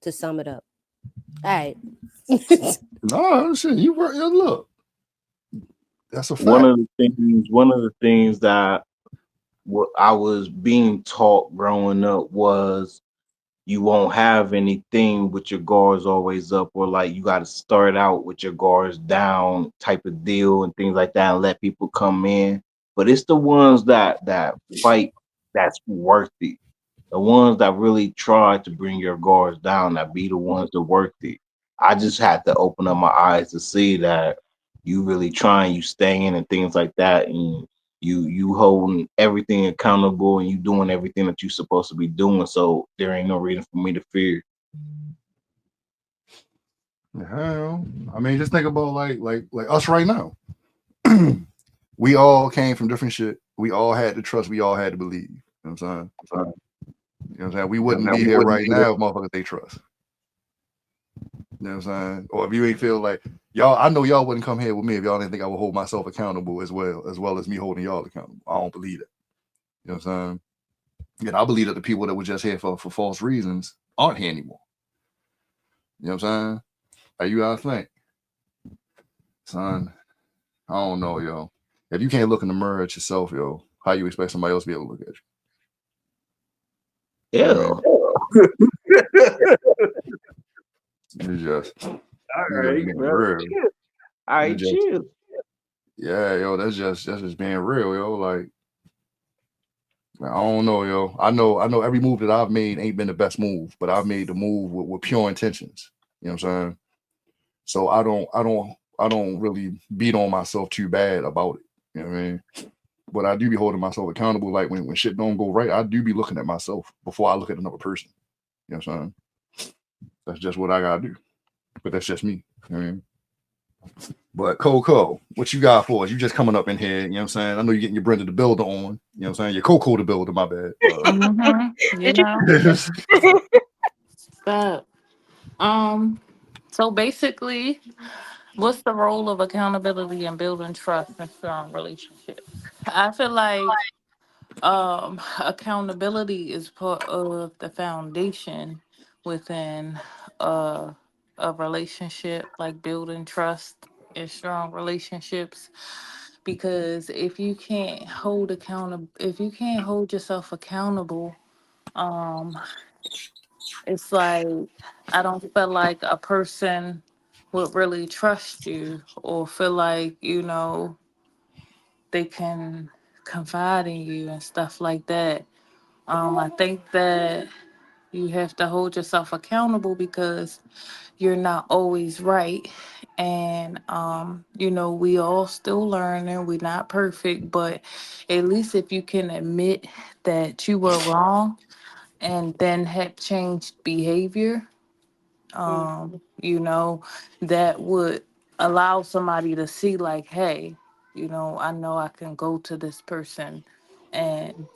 to sum it up. All right. no shit, you work. Look, that's a One fact. of the things that what I was being taught growing up was you won't have anything with your guards always up, or like you got to start out with your guards down type of deal and things like that, and let people come in. But it's the ones that fight that's worth it. The ones that really try to bring your guards down, that be the ones that worth it. I just had to open up my eyes to see that you really trying, you staying and things like that, and you holding everything accountable, and you doing everything that you're supposed to be doing. So there ain't no reason for me to fear. Hell, I mean, just think about like us right now. We all came from different shit. We all had to trust. We all had to believe. You know what I'm saying? You know what I'm saying? We wouldn't be We here wouldn't right be here. now if motherfuckers they trust. You know what I'm saying? Or if you ain't feel like y'all, I know y'all wouldn't come here with me if y'all didn't think I would hold myself accountable as well as me holding y'all accountable. I don't believe it. You know what I'm saying? And I believe that the people that were just here for false reasons aren't here anymore. You know what I'm saying? Like you gotta think, son. I don't know, yo. If you can't look in the mirror at yourself, yo, how you expect somebody else to be able to look at you? You know what Yeah. I mean? All It's just right, being bro. real. Chill. All right, It's just chill. yeah, yo, that's just being real, yo. Like I don't know, yo. I know every move that I've made ain't been the best move, but I've made the move with pure intentions. You know what I'm saying? So I don't really beat on myself too bad about it. You know what I mean? But I do be holding myself accountable. Like when shit don't go right, I do be looking at myself before I look at another person. You know what I'm saying? That's just what I gotta do. But that's just me. You know what I mean? But Coco, what you got for us? You just coming up in here, you know what I'm saying? I know you're getting your Brenda the Builder on, you know what I'm saying? Your Coco the Builder, my bad. You Did you? know, but so basically, what's the role of accountability in building trust in strong relationships? I feel like Accountability is part of the foundation within uh, a relationship, like building trust and strong relationships. Because if you can't hold yourself accountable, um, it's like I don't feel like a person would really trust you or feel like they can confide in you and stuff like that. I think that you have to hold yourself accountable because you're not always right. And, we all still learning, we're not perfect, but at least if you can admit that you were wrong and then have changed behavior, Mm. that would allow somebody to see, like, hey, I know I can go to this person and,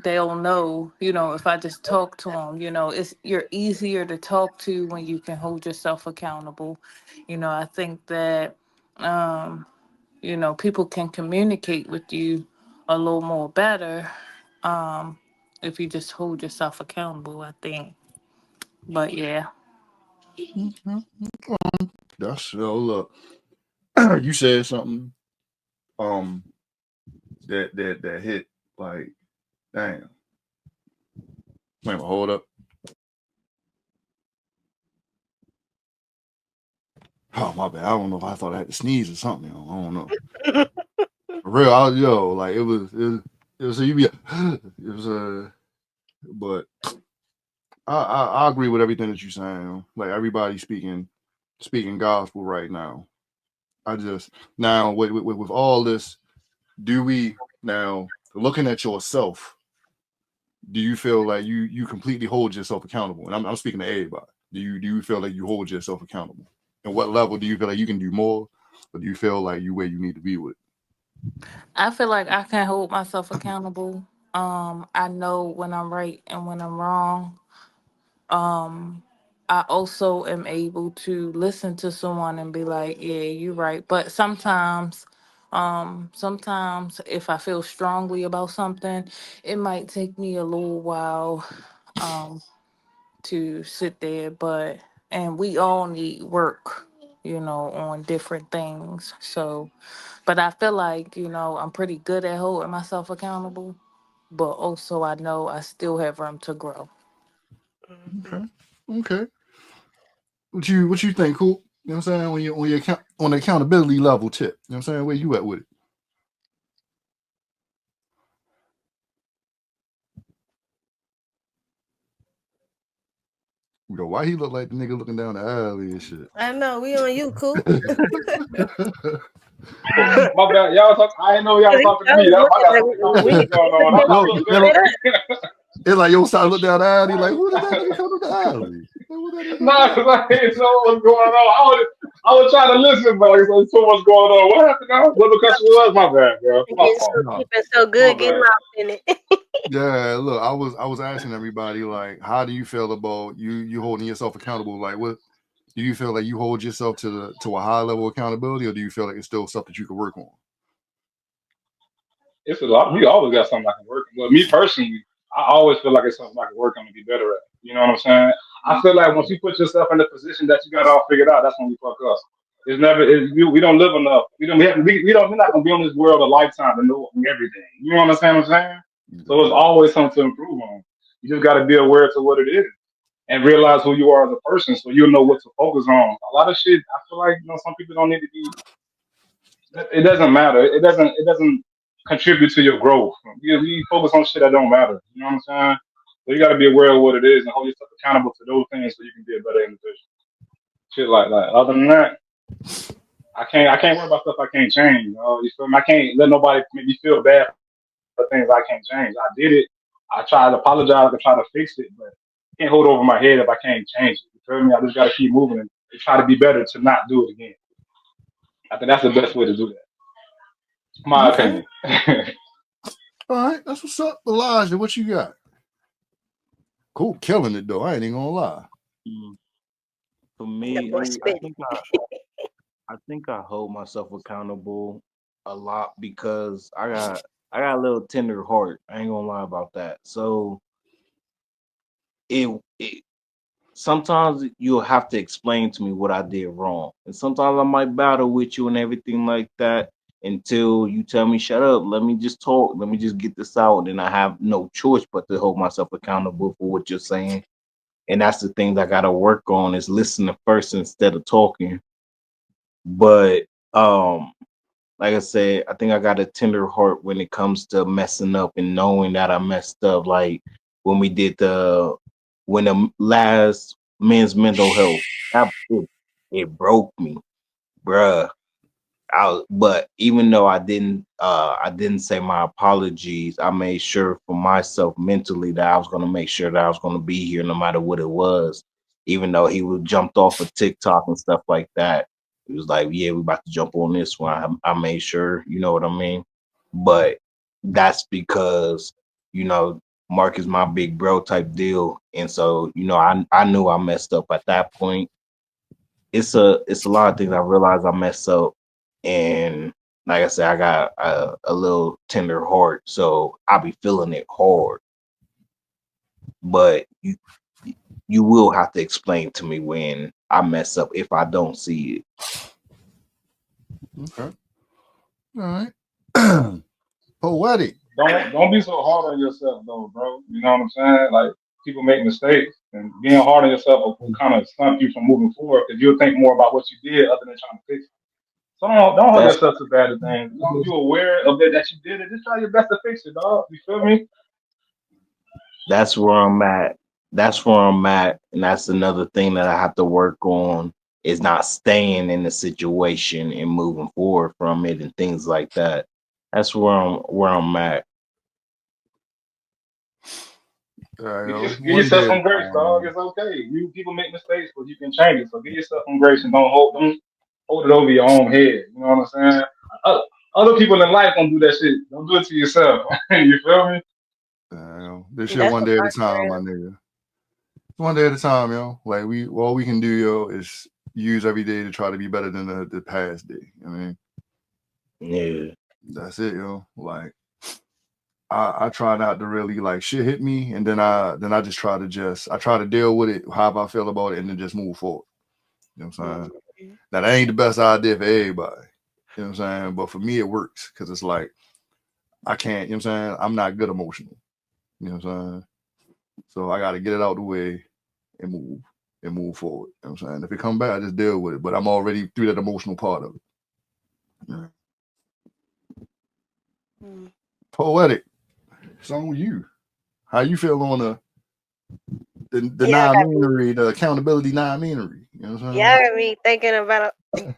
they'll know, if I just talk to them, you're easier to talk to when you can hold yourself accountable. I think that um people can communicate with you a little more better um if you just hold yourself accountable, I think. But yeah. Mhm. That's look. You said something um that hit like damn. Wait a minute, hold up. Oh my bad. I don't know if I thought I had to sneeze or something. I don't know. For real, like it was you be it was but I agree with everything that you're saying. Like everybody speaking gospel right now. I just now with all this, do we now looking at yourself? Do you feel like you completely hold yourself accountable? And I'm speaking to everybody. Do you feel like you hold yourself accountable? And what level do you feel like you can do more, or do you feel like you where you need to be with I feel like I can hold myself accountable. I know when I'm right and when I'm wrong. um I also am able to listen to someone and be like, yeah, you're right. But sometimes if I feel strongly about something, it might take me a little while um to sit there. But and we all need work, on different things. So, but I feel like, I'm pretty good at holding myself accountable, but also I know I still have room to grow. it? Mhm. Okay, okay. What you think, cool? You know what I'm saying? When you account on the accountability level tip, you know what I'm saying? Where you at with it? You know, why he look like the nigga looking down the alley and shit? I know we on you, cool. My bad. Y'all talk. I didn't know y'all was talking to I me. was That's why I looking got like so many conversations we going on. I'm like, Yo, what's you you say know, that. good? it's like yo, start look down the alley, like who did that nigga come to the alley? Like, what that nigga Nah, down? because I didn't know what was going on. I was trying to listen, but there's so much going on. What happened now? What the customer was? My bad, bro. My Getting so fault. No. you've been so My good getting bad. lost in it. Yeah, look, I was asking everybody like, how do you feel about you holding yourself accountable? Like, what do you feel like you hold yourself to a high level of accountability, or do you feel like it's still stuff that you can work on? It's a lot. We always got something I can work on. But me personally, I always feel like it's something I can work on to be better at. You know what I'm saying? I feel like once you put yourself in the position that you got it all figured out, that's when we fuck up. It's never. We don't live enough. We don't. We don't. We're not gonna be on this world a lifetime to know everything. You know what I'm saying? So it's always something to improve on. You just got to be aware to what it is and realize who you are as a person, so you'll know what to focus on. A lot of shit. I feel like some people don't need to be. It doesn't matter. It doesn't contribute to your growth. You focus on shit that don't matter. You know what I'm saying? So you got to be aware of what it is and hold yourself accountable to those things so you can be a better individual. Shit like that. Other than that, I can't worry about stuff I can't change. You feel me? I can't let nobody make me feel bad for things I can't change. I did it. I try to apologize and try to fix it, but I can't hold it over my head if I can't change it. You feel me? I just got to keep moving and try to be better to not do it again. I think that's the best way to do that. My Okay, opinion. all right, that's what's up, Elijah. What you got? Cool, killing it though. I ain't even gonna lie. Mm, For That me, boy I spit. think I think I hold myself accountable a lot because I got a little tender heart. I ain't gonna lie about that. So it sometimes you'll have to explain to me what I did wrong. And sometimes I might battle with you and everything like that until you tell me, shut up, let me just talk, let me just get this out. And I have no choice but to hold myself accountable for what you're saying. And that's the thing that I gotta work on is listening first instead of talking. But like I said, I think I got a tender heart when it comes to messing up and knowing that I messed up. Like when we did when the last men's mental health, it broke me, bruh. But even though I didn't say my apologies. I made sure for myself mentally that I was gonna make sure that I was gonna be here no matter what it was. Even though he would jumped off of TikTok and stuff like that, he was like, "Yeah, we about to jump on this one." I made sure, you know what I mean. But that's because you know Mark is my big bro type deal, and so I knew I messed up at that point. It's a lot of things I realized I messed up, and like I said, I got a little tender heart, so I be feeling it hard. But you will have to explain to me when I mess up if I don't see it. Okay. All right. Poetic. Don't be so hard on yourself though, bro. You know what I'm saying? Like people make mistakes, and being hard on yourself will kind of stunt you from moving forward because you'll think more about what you did other than trying to fix it. So don't hold That's yourself to bad things. As long as you're aware of it that you did it, just try your best to fix it, dog. You feel me? that's where I'm at. That's where I'm at, and that's another thing that I have to work on is not staying in the situation and moving forward from it and things like that. That's where I'm at. Give One yourself day at some a grace, time, dog. man. It's okay. You people make mistakes, but you can change it. So give yourself some grace and don't hold it over your own head. You know what I'm saying? Other people in life don't do that shit. Don't do it to yourself. You feel me? This shit That's one a day at a fact for time, my real. nigga. One day at a time, yo. Like all we can do, yo, is use every day to try to be better than the past day. I mean, Yeah. that's it, yo. Like I try not to really like shit hit me, and then I just I try to deal with it, how I feel about it, and then just move forward. You know what I'm saying? Mhm. Now that ain't the best idea for everybody. You know what I'm saying? But for me, it works because it's like I can't. You know what I'm saying? I'm not good emotional. You know what I'm saying? So I got to get it out the way and move forward. You know what I'm saying? If it come back, I just deal with it. But I'm already through that emotional part of it. Yeah. Mm. Poetic. It's on you. How you feel on the Yeah, I got non-meanery, the accountability non-meanery? You know what I'm yeah, saying? I got me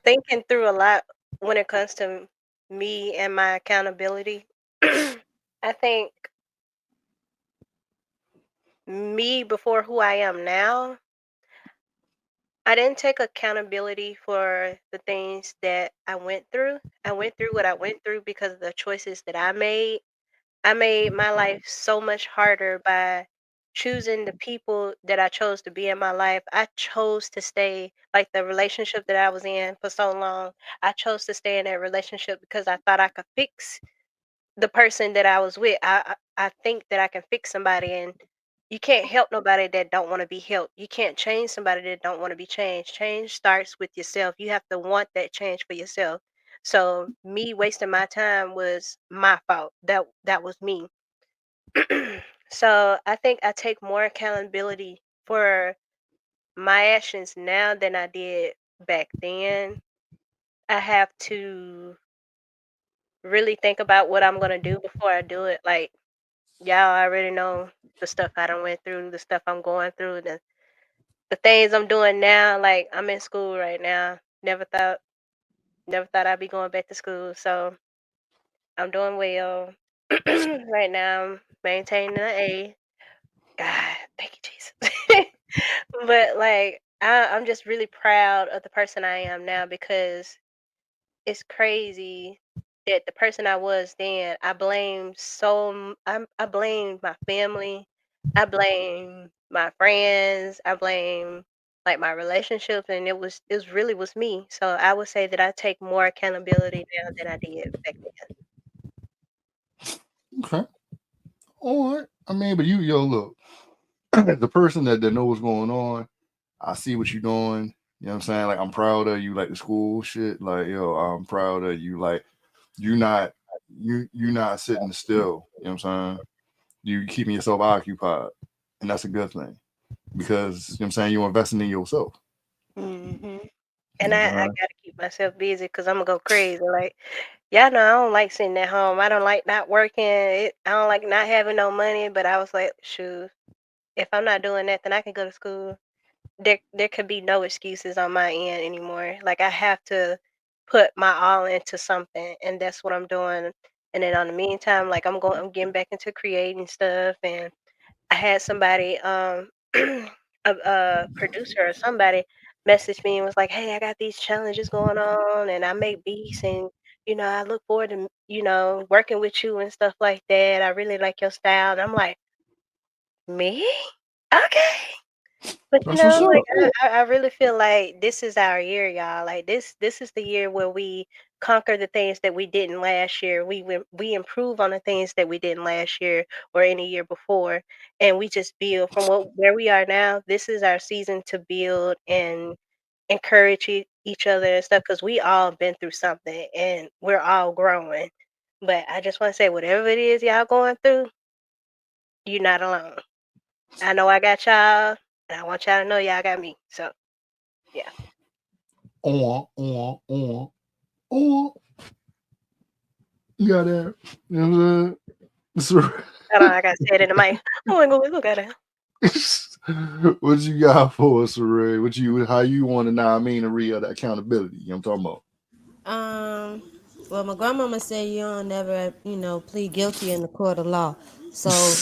thinking through a lot when it comes to me and my accountability. I think me before who I am now, I didn't take accountability for the things that I went through. I went through what I went through because of the choices that I made. I made my life so much harder by choosing the people that I chose to be in my life. I chose to stay, like the relationship that I was in for so long. I chose to stay in that relationship because I thought I could fix the person that I was with. I think that I can fix somebody, and you can't help nobody that don't want to be helped. You can't change somebody that don't want to be changed. Change starts with yourself. You have to want that change for yourself. So me wasting my time was my fault. That was me. So I think I take more accountability for my actions now than I did back then. I have to really think about what I'm gonna do before I do it. Like y'all already know the stuff I done went through, the stuff I'm going through, the things I'm doing now. Like I'm in school right now. Never thought I'd be going back to school. So I'm doing well right now. I'm maintaining an A. God, thank you, Jesus. But like I'm just really proud of the person I am now because it's crazy that the person I was then, I blame I blame my family, I blame my friends, I blame like my relationships, and it was really was me. So I would say that I take more accountability now than I did back then. Okay. All right. I mean, but yo, look, the person that knows what's going on, I see what you're doing. You know what I'm saying? Like, I'm proud of you, like the school shit. Like, yo, I'm proud of you. Like, you not you not sitting still. You know what I'm saying? You keeping yourself occupied, and that's a good thing because you know what I'm saying you're investing in yourself. hmm You And know what I I'm gotta keep myself busy because I'm gonna go crazy. Like, y'all know I don't like sitting at home. I don't like not working. I don't like not having no money. But I was like, shoot, if I'm not doing that, then I can go to school. There could be no excuses on my end anymore. Like I have to put my all into something, and that's what I'm doing. And then on the meantime, like I'm getting back into creating stuff, and I had somebody, a producer or somebody, message me and was like, "Hey, I got these challenges going on, and I make beats, and I look forward to working with you and stuff like that. I really like your style." And I'm like, "Me? Okay." But That's what's like up. I really feel like this is our year, y'all. Like this is the year where we conquer the things that we didn't last year. We improve on the things that we didn't last year or any year before, and we just build from where we are now. This is our season to build and encourage each other and stuff because we all been through something and we're all growing. But I just want to say, whatever it is y'all going through, you're not alone. I know I got y'all, and I want y'all to know y'all got me. So yeah. On. You got that? You know what I'm saying? Hold on, I gotta say it in the mic. Oh my god, look at it. What you got for us, Ray? How you want to now? I mean, to real that accountability. You know what I'm talking Well, my grandmama said you don't never, plead guilty in the court of law. So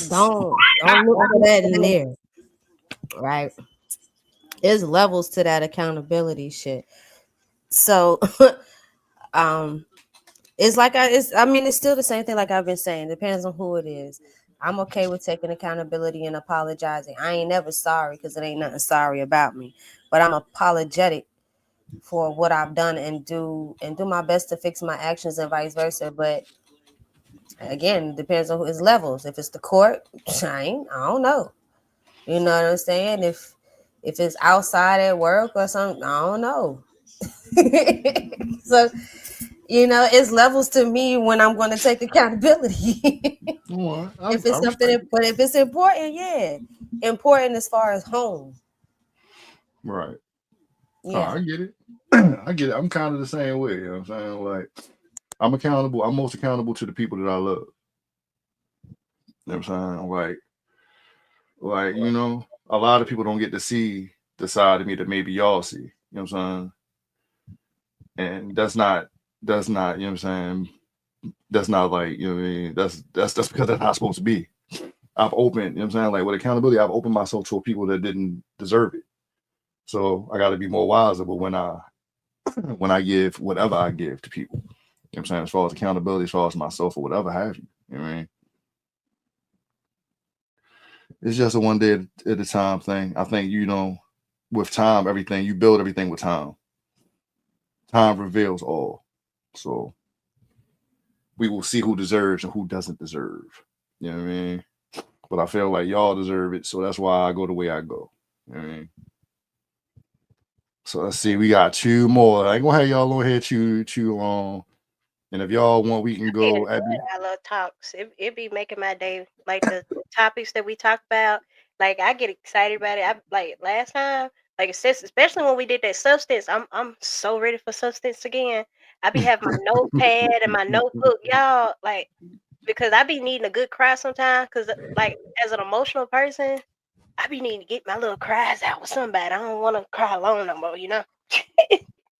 don't look for that in there, right? There's levels to that accountability shit. So, um, it's still the same thing like I've been saying. Depends on who it is. I'm okay with taking accountability and apologizing. I ain't never sorry because it ain't nothing sorry about me. But I'm apologetic for what I've done and do my best to fix my actions and vice versa. But again, it depends on who it's levels. If it's the court, I don't know. You know what I'm saying? If it's outside at work or something, I don't know. So it's levels to me when I'm going to take accountability. about? I If it's respect something, it. but if it's important, yeah, important as far as home, Right. Oh, yeah. I get it. I get it. I'm kind of the same way. You know what I'm saying? Like, I'm accountable. I'm most accountable to the people that I love. You know what I'm saying? A lot of people don't get to see the side of me that maybe y'all see. You know what I'm saying? And that's not, you know what I'm saying? That's not like, you know what I mean? That's because that's not supposed to be. I've opened, you know what I'm saying? Like with accountability, I've opened myself to people that didn't deserve it. So I gotta be more wiser, but when I give whatever I give to people, you know what I'm saying, as far as accountability, as far as myself or whatever have you. You know what I mean? It's just a one day at a time thing. I think, with time, everything you build everything with time. Time reveals all. So we will see who deserves and who doesn't deserve. You know what I mean? But I feel like y'all deserve it, so that's why I go the way I go. You know what I mean? So let's see, we got two more. I ain't gonna have y'all on here too long. And if y'all want, we can I be go. enjoying our little talks. It be making my day. Like the topics that we talk about. Like I get excited about it. I like last time, like especially when we did that substance. I'm so ready for substance again. I be having my notepad and my notebook, y'all. Like because I be needing a good cry sometimes. Cause like as an emotional person, I be needing to get my little cries out with somebody. I don't want to cry alone no more.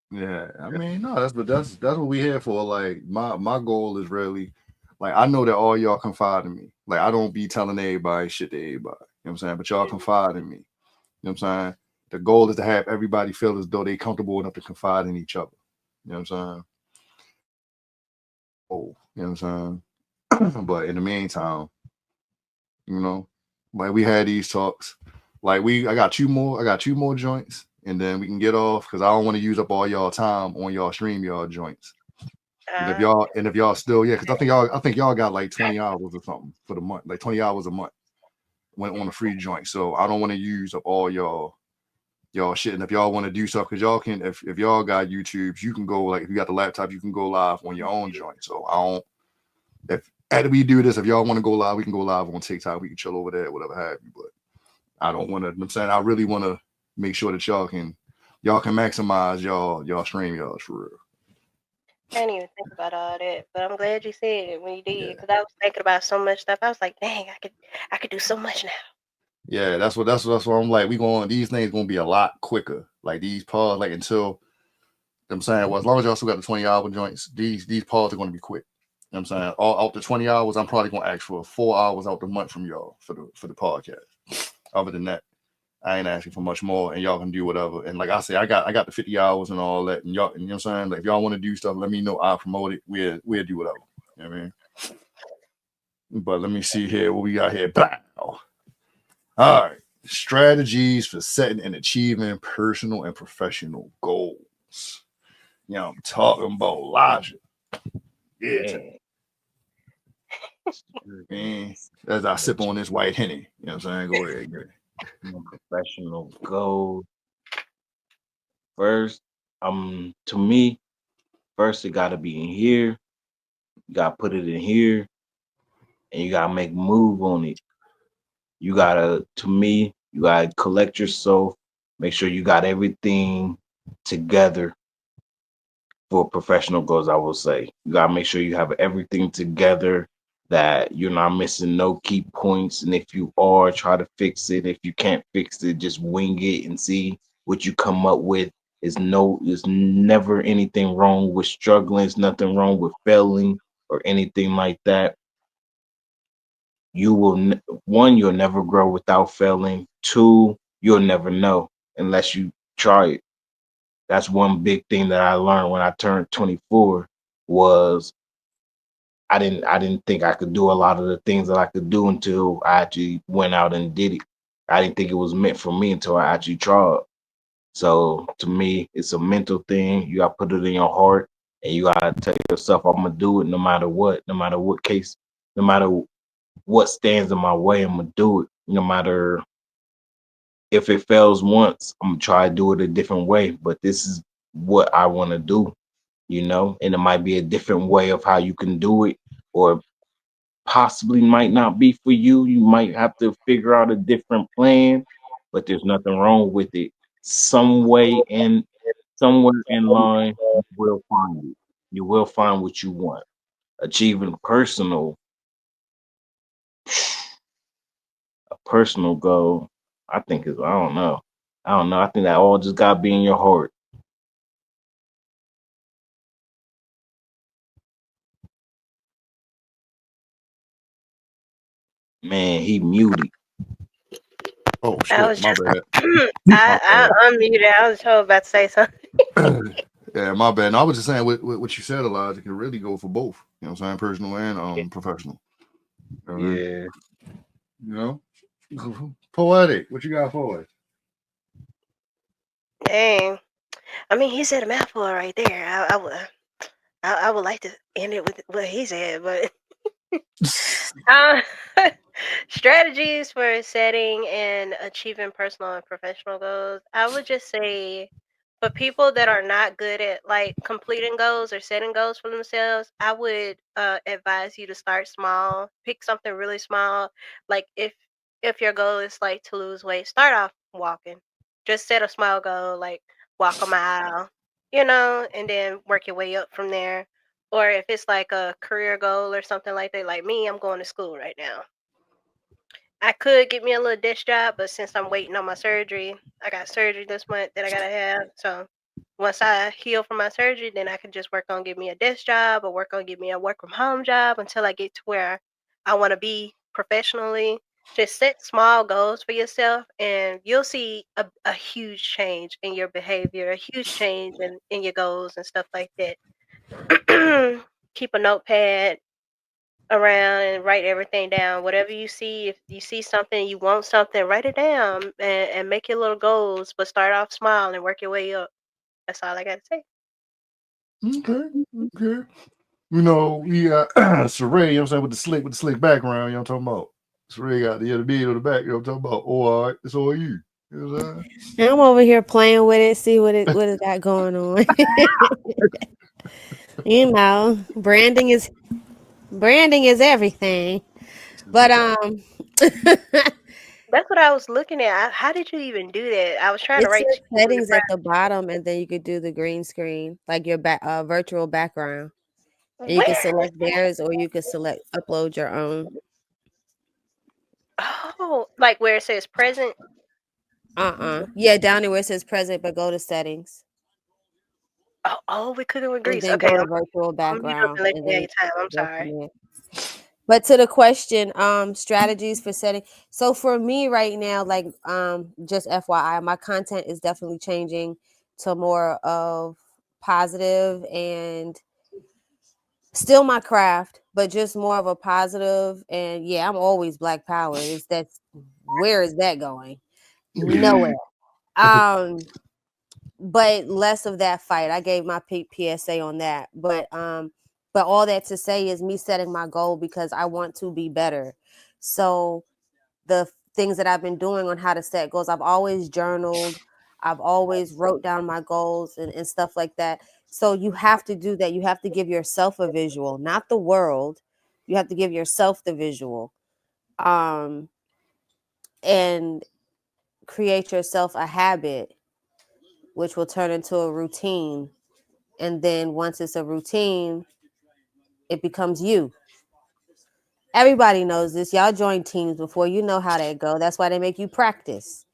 Yeah, I mean, no, that's what we here for. Like my goal is really, like, I know that all y'all confide in me. Like I don't be telling everybody shit to everybody. You know what I'm saying? But y'all confide in me. You know what I'm saying? The goal is to have everybody feel as though they comfortable enough to confide in each other. You know what I'm saying? Oh, you know what I'm saying? But in the meantime, you know, like we had these talks. Like I got two more joints, and then we can get off because I don't want to use up all y'all time on y'all stream y'all joints. And if Uh, y'all still, yeah, because I think y'all got like 20 hours or something for the month, like 20 hours a month went on a free joint. So I don't want to use up all y'all shit. And if y'all want to do stuff, because y'all can, if y'all got YouTubes, you can go, like, if you got the laptop, you can go live on your own joint. So I don't, if after we do this, if y'all want to go live, we can go live on TikTok. We can chill over there, whatever have you. But I don't want to. I'm saying I really want to make sure that y'all can maximize y'all stream y'all for real. I didn't even think about all that, but I'm glad you said it when you did, Yeah, because I was thinking about so much stuff. I was like, dang, I could do so much now. yeah. That's what I'm like. We going these things gonna be a lot quicker. Like these pause, like until I'm saying, well, as long as y'all still got the 20 hour joints, these pause are gonna be quick. You know what I'm saying? All out the 20 hours, I'm probably gonna ask for 4 hours out the month from y'all for the podcast. Other than that, I ain't asking for much more, and y'all can do whatever. And like I say, I got the 50 hours and all that, and y'all, and you know what I'm saying? Like if y'all want to do stuff, let me know. I'll promote it. We'll do whatever. You know what I mean? But let me see here what we got here. Bow. All right. Strategies for setting and achieving personal and professional goals. I'm talking about logic. Yeah, Man, man. As I sip on this white henny. You know what I'm saying? Go ahead. Get it. professional goals. First, to me, first it gotta be in here. You gotta put it in here, and you gotta make a move on it. You gotta, to me, you gotta collect yourself, make sure you got everything together for professional goals. I will say you gotta make sure you have everything together, that you're not missing no key points, and if you are, try to fix it. If you can't fix it, just wing it and see what you come up with. There's never anything wrong with struggling. There's nothing wrong with failing or anything like that. One, you'll never grow without failing. Two, you'll never know unless you try it. That's one big thing that I learned when I turned 24, was I didn't think I could do a lot of the things that I could do until I actually went out and did it. I didn't think it was meant for me until I actually tried. So to me, it's a mental thing. You gotta put it in your heart, and you gotta tell yourself, I'm gonna do it no matter what case, no matter what stands in my way, I'm gonna do it. No matter if it fails once, I'm gonna try to do it a different way. But this is what I want to do, and it might be a different way of how you can do it, or possibly might not be for you. You might have to figure out a different plan, but there's nothing wrong with it. Some way and somewhere in line, you will find it. You will find what you want. Achieving a personal goal, I think is, I don't know. I don't know. I think that all just gotta be in your heart. Man, he muted. Oh I shit, was my just, bad. I, My I bad. unmuted. I was told about to say something. Yeah, my bad. No, I was just saying what you said, Elijah, can really go for both. You know what I'm saying? Personal and professional. You know what I mean? Yeah. You know? Poetic. What you got for us? Dang. I mean, he said a mouthful right there. I would like to end it with what he said, but uh, strategies for setting and achieving personal and professional goals. I would just say for people that are not good at like completing goals or setting goals for themselves, I would advise you to start small. Pick something really small. Like if your goal is like to lose weight, start off walking. Just set a small goal, like walk a mile, and then work your way up from there. Or if it's like a career goal or something like that, like me, I'm going to school right now. I could get me a little desk job, but since I'm waiting on my surgery, I got surgery this month that I gotta have. So once I heal from my surgery, then I can just work on getting me a desk job or work on getting me a work from home job until I get to where I want to be professionally. Just set small goals for yourself, and you'll see a huge change in your behavior, a huge change in your goals and stuff like that. Keep a notepad around and write everything down. Whatever you see, if you see something, you want something, write it down and make your little goals, but start off small and work your way up. That's all I got to say. Okay. Okay. You know, we got Saray, you know what I'm saying, with the slick background, you know what I'm talking about. Saray got the beard on the back, you know what I'm talking about. Oh, all right, it's all you. You know what I'm saying? And I'm over here playing with it, see what it got going on. You know, branding is everything. But That's what I was looking at. How did you even do that? I was trying to it write says you in the settings at the bottom, and then you could do the green screen, like your virtual background. And you can Where? select theirs, or you could select upload your own. Oh, like where it says present. Yeah, down there where it says present, but go to settings, Oh, we cooking with and grease. then Okay, go to I'm virtual gonna mute up background, and let and you have then your time. I'm go from sorry. there. But to the question, strategies for setting. So for me right now, like just FYI, my content is definitely changing to more of positive and still my craft, but just more of a positive. And yeah, I'm always Black Power. That's where is that going? Nowhere. Um, but less of that fight. I gave my PSA on that. But all that to say is me setting my goal because I want to be better. So the things that I've been doing on how to set goals, I've always journaled, I've always wrote down my goals and stuff like that. So you have to do that. You have to give yourself a visual, not the world. You have to give yourself the visual. And create yourself a habit, which will turn into a routine. And then once it's a routine, it becomes you. Everybody knows this. Y'all join teams before, you know how that go. That's why they make you practice.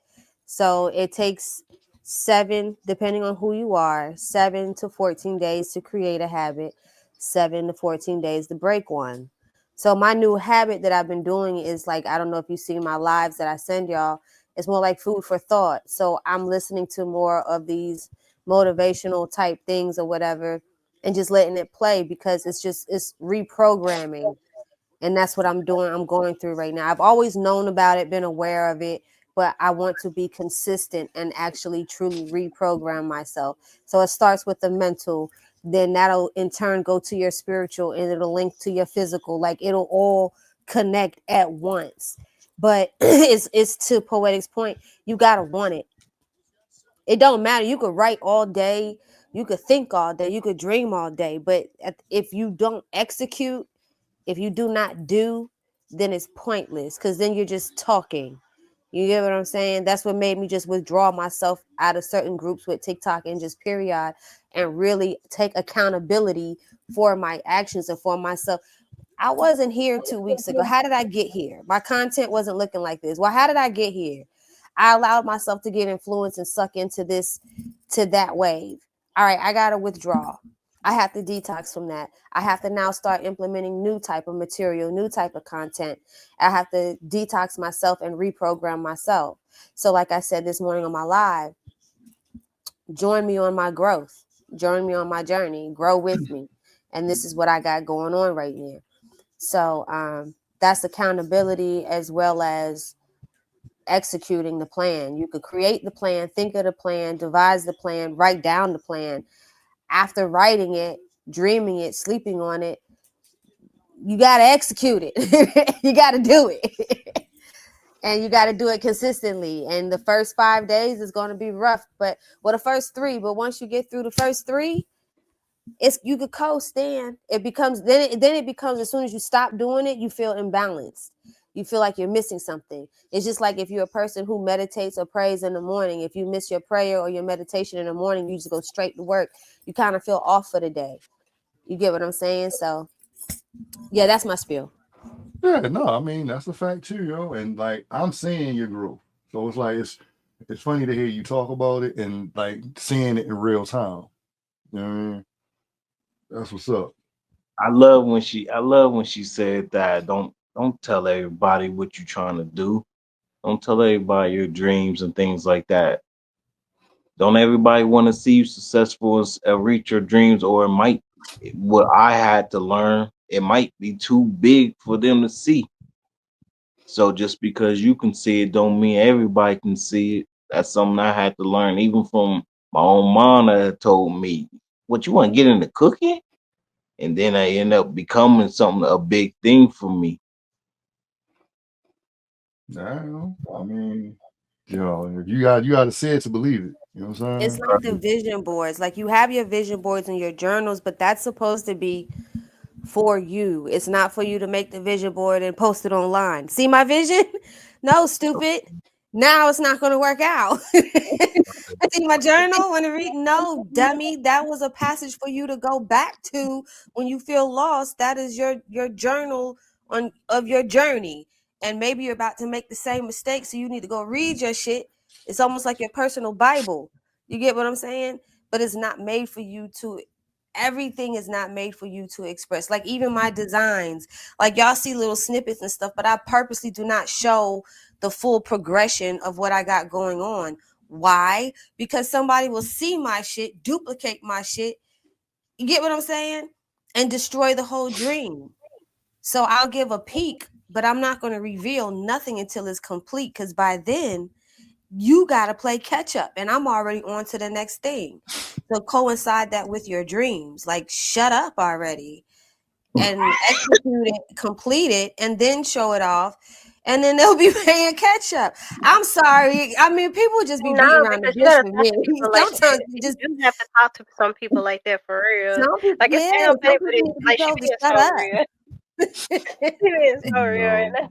So it takes 7, depending on who you are, 7 to 14 days to create a habit, 7 to 14 days to break one. So my new habit that I've been doing is like, I don't know if you see my lives that I send y'all, it's more like food for thought. So I'm listening to more of these motivational type things or whatever and just letting it play because it's reprogramming, and that's what I'm doing. I'm going through right now. I've always known about it, been aware of it, but I want to be consistent and actually truly reprogram myself. So it starts with the mental, then that'll in turn go to your spiritual, and it'll link to your physical. Like it'll all connect at once. But it's to Poetic's point, you gotta want it. It don't matter. You could write all day, you could think all day, you could dream all day, but if you don't execute, if you do not do, then it's pointless because then you're just talking. You get what I'm saying? That's what made me just withdraw myself out of certain groups with TikTok and just period and really take accountability for my actions and for myself. I wasn't here 2 weeks ago. How did I get here? My content wasn't looking like this. Well, how did I get here? I allowed myself to get influenced and suck into this, to that wave. All right, I got to withdraw. I have to detox from that. I have to now start implementing new type of material, new type of content. I have to detox myself and reprogram myself. So like I said this morning on my live, join me on my growth. Join me on my journey. Grow with me. And this is what I got going on right now. So that's accountability as well as executing the plan. You could create the plan, think of the plan, devise the plan, write down the plan. After writing it, dreaming it, sleeping on it, you got to execute it. You got to do it. And you got to do it consistently. And the first 5 days is going to be rough, but the first 3, but once you get through the first 3, it's you could coast. Then it becomes as soon as you stop doing it, you feel imbalanced. You feel like you're missing something. It's just like if you're a person who meditates or prays in the morning, if you miss your prayer or your meditation in the morning, you just go straight to work, you kind of feel off for the day. You get what I'm saying? So yeah, that's my spiel. Yeah, no, I mean that's a fact too, yo. And like I'm seeing your growth. So it's like it's funny to hear you talk about it and like seeing it in real time. You know what I mean? That's what's up. I love when she said that don't tell everybody what you're trying to do. Don't tell everybody your dreams and things like that. Don't everybody want to see you successful and reach your dreams, or it might, what I had to learn, it might be too big for them to see. So just because you can see it don't mean everybody can see it. That's something I had to learn, even from my own mom that had told me, what, you want to get into cooking? and then I end up becoming something a big thing for me. Now, I mean, if you got to see it to believe it. You know what I'm It's saying? like the vision boards. Like you have your vision boards in your journals, but that's supposed to be for you. It's not for you to make the vision board and post it online. See my vision? No, stupid. Now it's not going to work out. See my journal? Want to read? No, dummy. That was a passage for you to go back to when you feel lost. That is your journal of your journey. And maybe you're about to make the same mistake, so you need to go read your shit. It's almost like your personal Bible. You get what I'm saying? But it's not made for you to. Everything is not made for you to express. Like even my designs, like y'all see little snippets and stuff, but I purposely do not show the full progression of what I got going on. Why? Because somebody will see my shit, duplicate my shit. You get what I'm saying? And destroy the whole dream. So I'll give a peek, but I'm not going to reveal nothing until it's complete, because by then you got to play catch up and I'm already on to the next thing. So coincide that with your dreams. Like, shut up already and execute it, complete it, and then show it off. And then they'll be paying catch up. I'm sorry. I mean, people just be No, beating around the because you bush gotta with talk me. to people like Sometimes that. you You just do have to talk to some people like that for real. some people, Like it's yeah, damn some funny, people but it's need to be like she told to being shut so up. real. She being so real right now.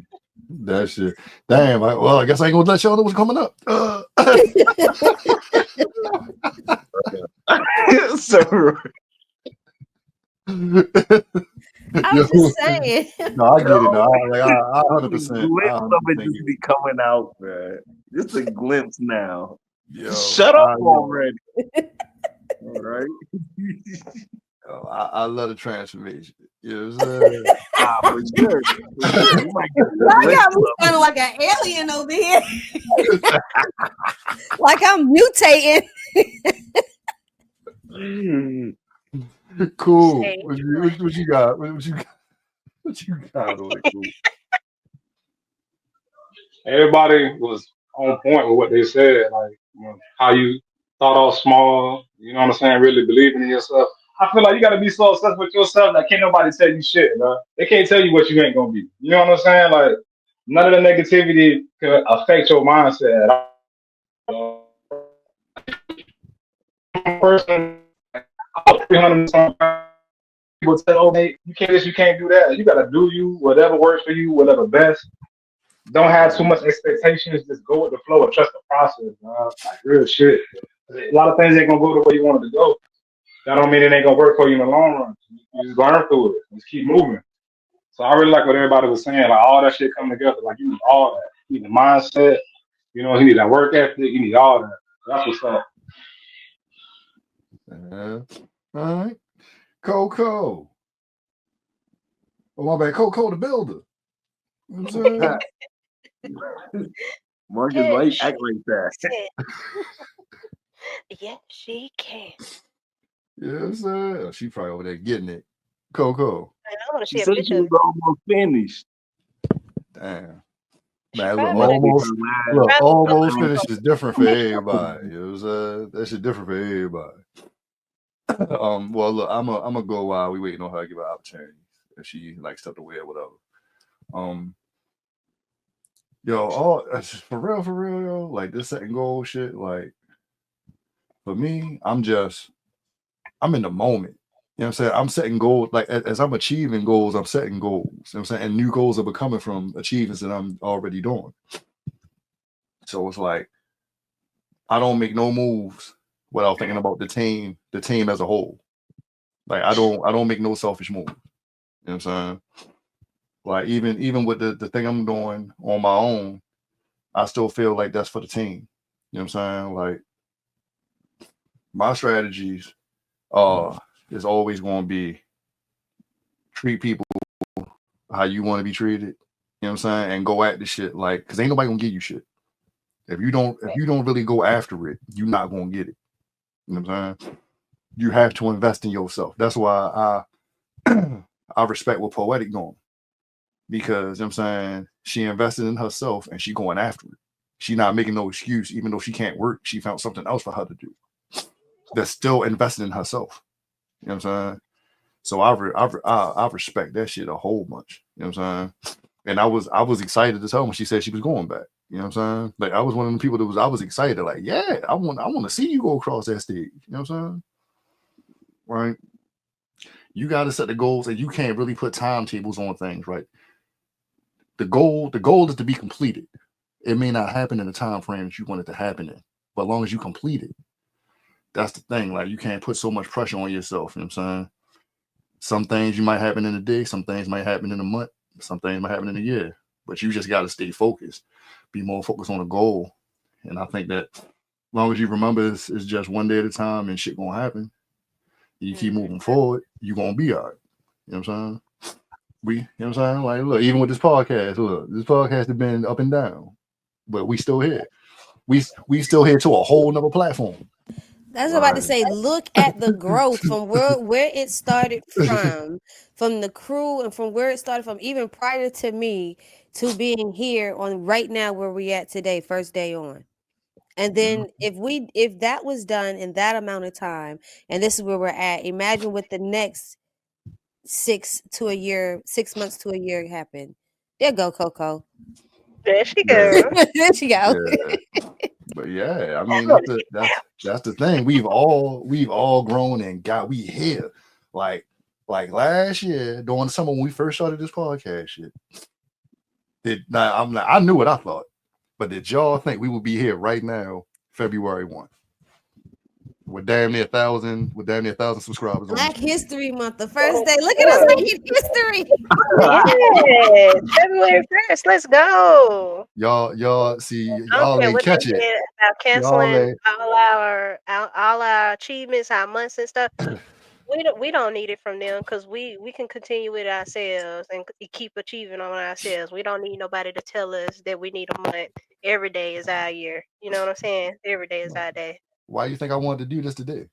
That shit. Damn. I guess I ain't gonna let y'all know what's coming up. So I'm Yo, just saying. no, I get it. No, I the 100%. I glimpse of it 100% just get be it. coming out, man. Just a glimpse now. Yo, Shut up already. All right. I love the transformation. You know what I'm saying? For sure. For sure. You might get a Y'all glimpse got me of sounding like an alien over here. Like I'm mutating. it. Cool. Stage What you got? What you got? What you got on it? Cool. Everybody was on point with what they said, like how you thought all small. You know what I'm saying? Really believing in yourself. I feel like you got to be so obsessed with yourself that can't nobody tell you shit, bro. They can't tell you what you ain't gonna be. You know what I'm saying? Like none of the negativity can affect your mindset. Person, 300 people tell, oh, hey, you can't this, you can't do that. You gotta do you, whatever works for you, whatever best. Don't have too much expectations. Just go with the flow and trust the process, man. Like real shit. A lot of things ain't gonna go the way you want it to go. That don't mean it ain't gonna work for you in the long run. You just learn through it. Just keep moving. So I really like what everybody was saying. Like all that shit come together. Like you need all that. You need the mindset. You need that work ethic. You need all that. That's what's up. All right. Coco. Oh, my bad. Coco the builder. You know what I'm saying? Marcus, why you Yes, act like that? yes, she can. You know what I'm saying? Oh, she probably over there getting it. Coco. I want to She see a said she picture of was it. almost finished. Damn. She Man, look, probably Must done. be almost her She last. look, probably Her almost done. finished is different for everybody. You know what I'm saying? That shit different for everybody. Well, look, I'm a go while we waiting on her to give her opportunity if she like stepped away or whatever. All for real, yo. Like this setting goal shit. Like for me, I'm in the moment. You know what I'm saying? I'm setting goals. Like as I'm achieving goals, I'm setting goals. You know what I'm saying? And new goals are becoming from achievements that I'm already doing. So it's like I don't make no moves without thinking about the team as a whole. Like I don't make no selfish moves. You know what I'm saying? Like even with the thing I'm doing on my own, I still feel like that's for the team. You know what I'm saying? Like my strategies is always going to be treat people how you want to be treated. You know what I'm saying? And go at the shit like, cause ain't nobody gonna give you shit. If you don't really go after it, you're not gonna get it. You know what I'm saying? You have to invest in yourself. That's why I respect what Poetic doing. Because you know what I'm saying, she invested in herself and she going after it. She not making no excuse, even though she can't work, she found something else for her to do. That's still invested in herself. You know what I'm saying? So I respect that shit a whole bunch. You know what I'm saying? And I was excited to tell her when she said she was going back. You know what I'm saying? Like I was one of the people that was I was excited. Like yeah, I want to see you go across that stage. You know what I'm saying? Right? You got to set the goals, and you can't really put timetables on things. Right? The goal is to be completed. It may not happen in the time frame that you want it to happen in, but as long as you complete it, that's the thing. Like you can't put so much pressure on yourself. You know what I'm saying? Some things you might happen in a day, some things might happen in a month, some things might happen in a year. But you just got to stay focused, be more focused on a goal. And I think that as long as you remember it's just one day at a time and shit gonna happen, you keep moving forward, you gonna be all right. You know what I'm saying? We, you know what I'm saying? Like, look, even with this podcast has been up and down, but we still here. We still here to a whole nother platform. That's what I'm about to Right. say. Look at the growth from where it started from the crew, and from where it started from, even prior to me, to being here on right now where we at today, first day on. And Yeah. then if that was done in that amount of time, and this is where we're at, imagine what the next 6 months to a year happen. There go Coco. There she Yeah. go. There she go. Yeah. But yeah, I mean that's the thing. We've all grown and got we here. Like last year during the summer when we first started this podcast shit. I knew what I thought, but did y'all think we would be here right now, February 1? With damn near 1,000 subscribers on this Black page. History Month, the first day. Look at us making history. Yes, February 1st. Let's go. Y'all see I don't y'all care ain't what they catch it. said about Y'all canceling ain't all our achievements, our months and stuff. We don't need it from them because we can continue with ourselves and keep achieving on ourselves. We don't need nobody to tell us that we need a month. Every day is our year. You know what I'm saying? Every day is our day. why you think I wanted to do this today?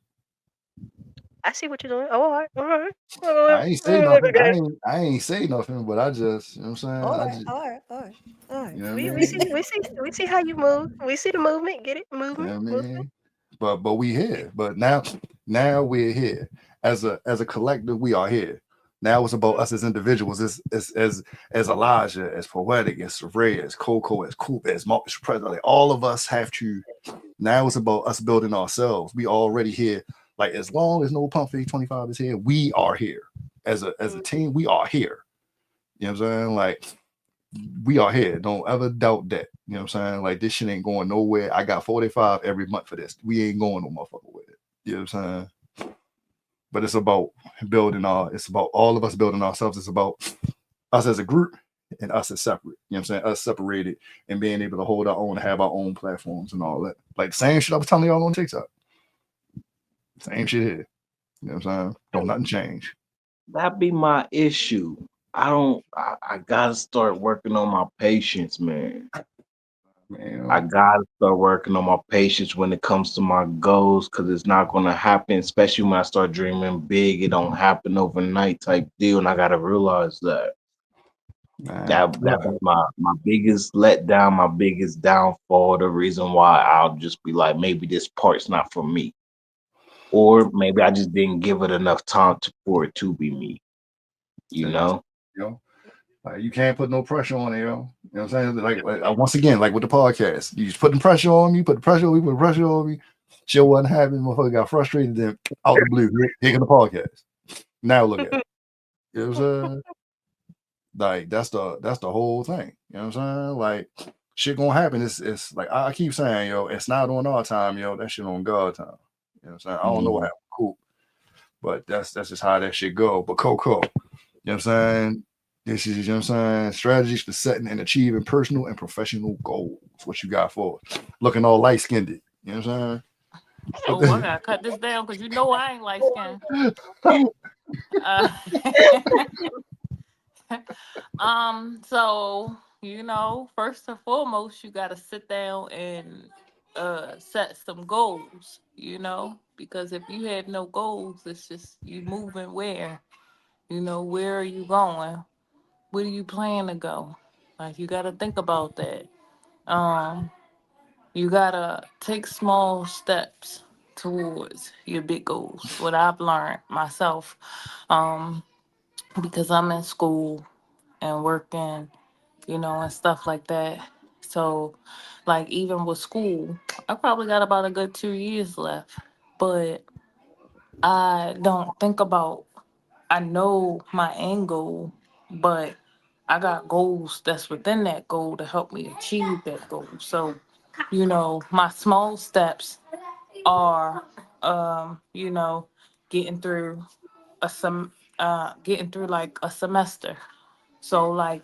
I see what you're doing. Oh, all right, all right. I ain't say nothing. I ain't say nothing, but I just you know what I'm saying? I just All right. you know what I We see mean? we see how you move. We see the movement. Get it? You know Movement. what I Movement. mean? But we here. But now we're here. As a collective, we are here. Now it's about us as individuals, as Elijah, as Poetic, as Saray, as Coco, as Coop, as Marcus President. Like, all of us have to now it's about us building ourselves. We already here. Like as long as no Pump Fake 25 is here, we are here. As a team, we are here. You know what I'm saying? Like we are here. Don't ever doubt that. You know what I'm saying? Like this shit ain't going nowhere. I got 45 every month for this. We ain't going no motherfucker with it. You know what I'm saying? But it's about all of us building ourselves. It's about us as a group and us as separate. You know what I'm saying? Us separated and being able to hold our own, have our own platforms and all that. Like same shit I was telling y'all on TikTok. Same shit here. You know what I'm saying? Don't nothing change. That be my issue. I don't. I gotta start working on my patience, man. I Man, gotta start working on my patience when it comes to my goals, because it's not gonna happen. Especially when I start dreaming big, it don't happen overnight type deal, and I gotta realize that. man. That was my biggest letdown, my biggest downfall. The reason why I'll just be like, maybe this part's not for me, or maybe I just didn't give it enough time for it to be me. You That's what I'm saying, know? yo. Like you can't put no pressure on it, yo. You know what I'm saying? Once again, like with the podcast, you just putting pressure on me, put the pressure on me, put the pressure on me. Shit wasn't happening. Motherfucker got frustrated. Then out the blue, here the podcast. Now look at it. You know what I'm saying? Like that's the whole thing. You know what I'm saying? Like shit gonna happen. It's like I keep saying, yo, it's not on our time, yo. That shit on God time. You know what I'm saying? I don't know what Yeah. happened. Cool. But that's just how that shit go. But Coco, you know what I'm saying? This is, you know what I'm saying, strategies for setting and achieving personal and professional goals. What you got for us? Looking all light skinned. You know what I'm Oh, I gotta cut this down because you know I ain't light skinned. saying? Uh, so first and foremost, you gotta sit down and set some goals, because if you have no goals, it's just you moving where, where are you going? Where do you plan to go? Like you gotta think about that. Um, you gotta take small steps towards your big goals. What I've learned myself, um, because I'm in school and working, and stuff like that. So, like, even with school, I probably got about a good 2 years left, but I don't think about, I know my end goal, but I got goals that's within that goal to help me achieve that goal. So, my small steps are, you know, getting through getting through like a semester. So like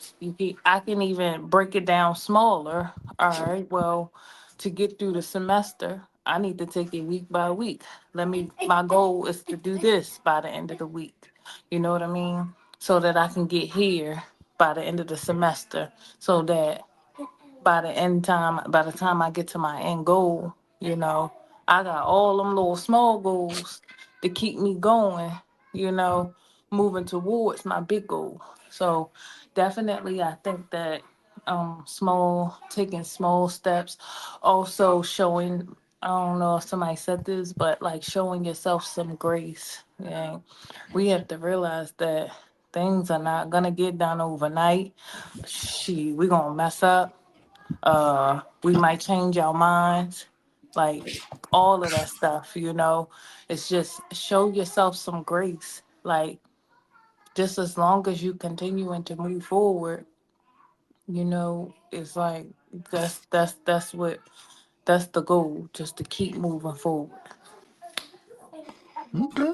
I can even break it down smaller. All right, well, to get through the semester, I need to take it week by week. My goal is to do this by the end of the week. You know what I mean? So that I can get here by the end of the semester. So that by the time I get to my end goal, I got all them little small goals to keep me going, you know, moving towards my big goal. So definitely I think that taking small steps, also showing, I don't know if somebody said this, but like showing yourself some grace. Yeah. We have to realize that things are not gonna get done overnight. We're gonna mess up. We might change our minds, like all of that stuff. It's just show yourself some grace, like just as long as you continuing to move forward. It's like that's the goal, just to keep moving forward. Okay.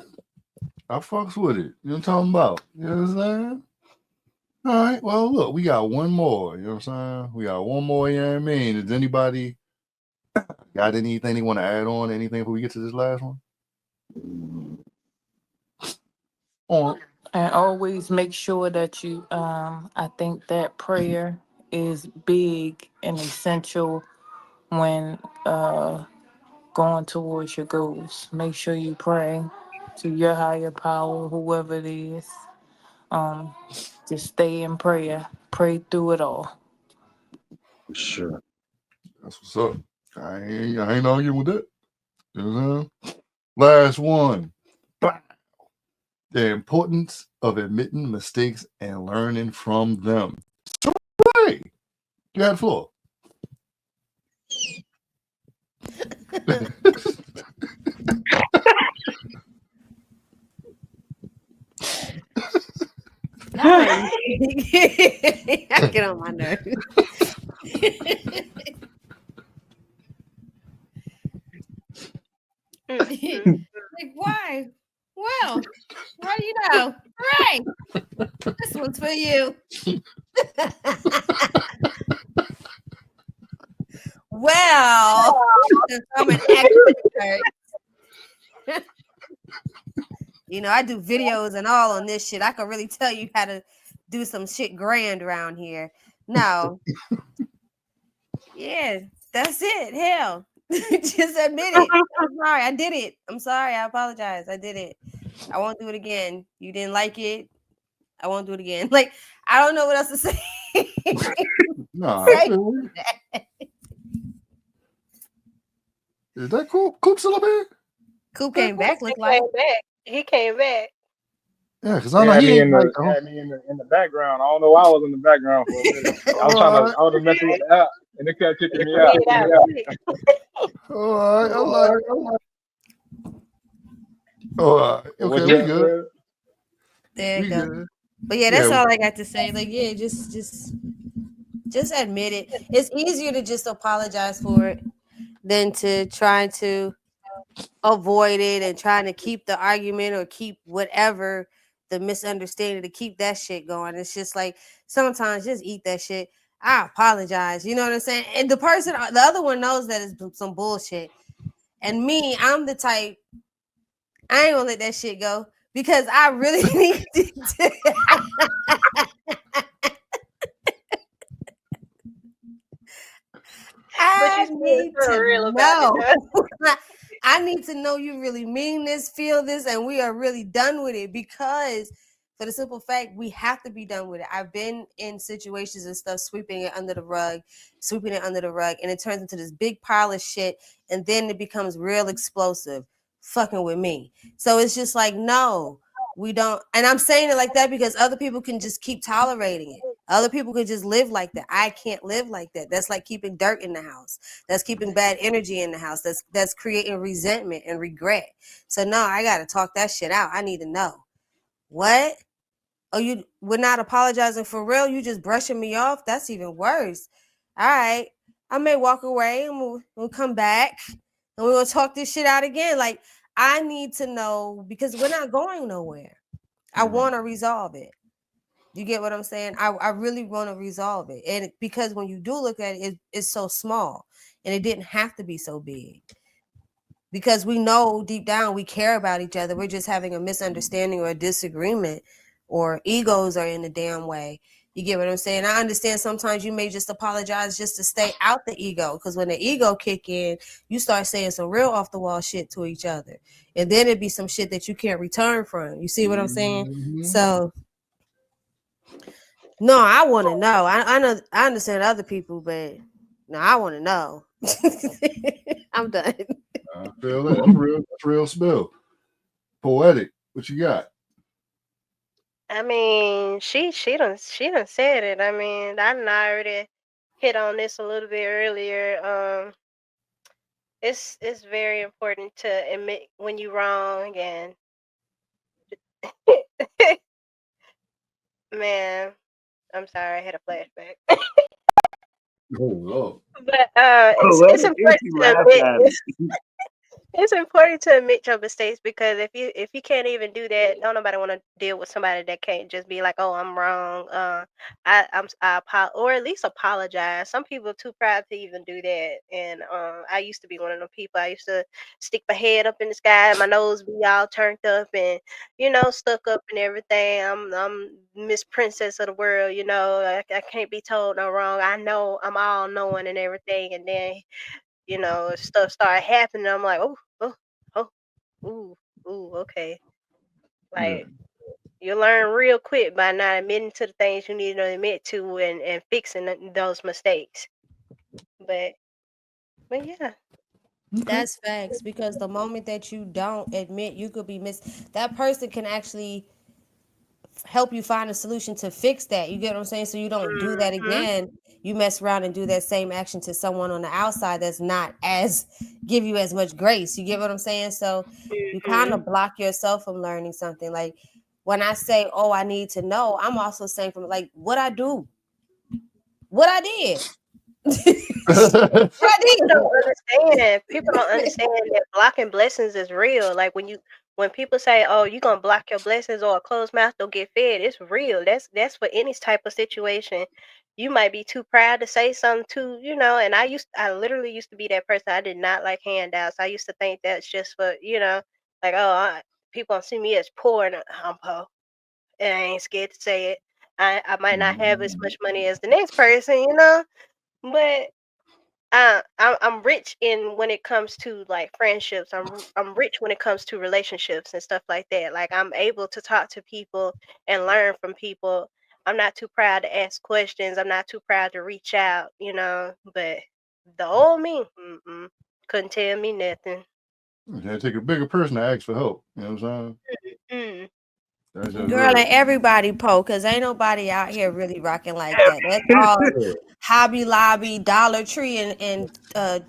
I fucks with it. You know what I'm talking about? You know what I'm saying? All right. Well, look, we got one more. You know what I'm saying? We got one more. You know what I mean? Does anybody got anything they want to add on? Anything before we get to this last one? On. And always make sure that I think that prayer is big and essential when going towards your goals. Make sure you pray to your higher power, whoever it is. Um, just stay in prayer. Pray through it all. For sure. That's what's up. I ain't arguing with that. You know what I'm saying? Last one. The importance of admitting mistakes and learning from them. Hey, you had the floor. I get on my nerves. Like, why? Well, what do you know? Right. This one's for you. Well, since I'm an expert, I do videos and all on this shit. I can really tell you how to do some shit grand around here. No. Yeah, that's it. Hell. Just admit it. I'm sorry. I did it. I'm sorry. I apologize. I did it. I won't do it again. You didn't like it. I won't do it again. Like, I don't know what else to say. Nah, Say that. Is that cool? Coop still up here? Coop came back. Look like He came back. Yeah, because I know he ain't like. Had me in the background. I don't know why I was in the background for a minute. I was messing with the app, and it kept kicking me out. All right, I'm like. All right, okay, we good. There you go. But yeah, that's all I got to say. Like, yeah, just admit it. It's easier to just apologize for it than to try to avoid it and trying to keep the argument or keep whatever the misunderstanding, to keep that shit going. It's just like sometimes just eat that shit. I apologize. You know what I'm saying? And the other one knows that it's some bullshit. And me, I'm the type, I ain't gonna let that shit go because I really need to. I need to know. I need to know you really mean this, feel this, and we are really done with it. Because For the simple fact, we have to be done with it. I've been in situations and stuff, sweeping it under the rug, and it turns into this big pile of shit, and then it becomes real explosive, fucking with me. So it's just like, no, we don't. And I'm saying it like that because other people can just keep tolerating it. Other people could just live like that. I can't live like that. That's like keeping dirt in the house. That's keeping bad energy in the house. That's creating resentment and regret. So no, I gotta talk that shit out. I need to know. What? Oh, we're not apologizing for real? You just brushing me off? That's even worse. All right. I may walk away and we'll come back and we'll talk this shit out again. Like, I need to know because we're not going nowhere. I want to resolve it. You get what I'm saying? I really want to resolve it. And because when you do look at it, it's so small and it didn't have to be so big. Because we know deep down we care about each other. We're just having a misunderstanding or a disagreement, or egos are in the damn way. You get what I'm saying? I understand sometimes you may just apologize just to stay out the ego, because when the ego kick in, you start saying some real off the wall shit to each other, and then it'd be some shit that you can't return from. You see what I'm saying? So no, I want to know. I know I understand other people, but no, I want to know. I'm done. I feel that. That's real. That's real spill. Poetic. What you got? I mean, she done said it. I mean, I done already hit on this a little bit earlier. It's very important to admit when you're wrong, and man, I'm sorry, I had a flashback. Oh Lord. But Oh, it's what important you to laugh admit. at me? It's important to admit your mistakes, because if you can't even do that, don't nobody want to deal with somebody that can't just be like, "Oh, I'm wrong." Or at least apologize. Some people are too proud to even do that, and I used to be one of them people. I used to stick my head up in the sky, my nose be all turned up, and stuck up and everything. I'm Miss Princess of the world. I can't be told no wrong. I know I'm all knowing and everything, and then stuff started happening. I'm like, oh, oh, oh, ooh, ooh, okay. Yeah. Like, you learn real quick by not admitting to the things you need to admit to, and fixing those mistakes. But yeah. Okay. That's facts, because the moment that you don't admit, you could be that person can actually help you find a solution to fix that. You get what I'm saying? So you don't do that Mhm. again. You mess around and do that same action to someone on the outside that's not as give you as much grace. You get what I'm saying? So you kind Mhm. of block yourself from learning something. Like when I say, "Oh, I need to know," I'm also saying from like what I do, what I did. What I People did. don't understand. People don't understand that blocking blessings is real. Like when people say, "Oh, you gonna block your blessings, or a closed mouth don't get fed," it's real. That's for any type of situation. You might be too proud to say something too. And I literally used to be that person. I did not like handouts. I used to think that's just for, like, oh, people gonna see me as poor, and I'm poor, and I ain't scared to say it. I might not have as much money as the next person, but I'm rich in when it comes to like friendships. I'm rich when it comes to relationships and stuff like that. Like, I'm able to talk to people and learn from people. I'm not too proud to ask questions. I'm not too proud to reach out. But the old me, couldn't tell me nothing. It had to take a bigger person to ask for help. You know what I'm saying? Mm. That's just Girl, real. and everybody because ain't nobody out here really rocking like that. That's all Yeah. Hobby Lobby, Dollar Tree, and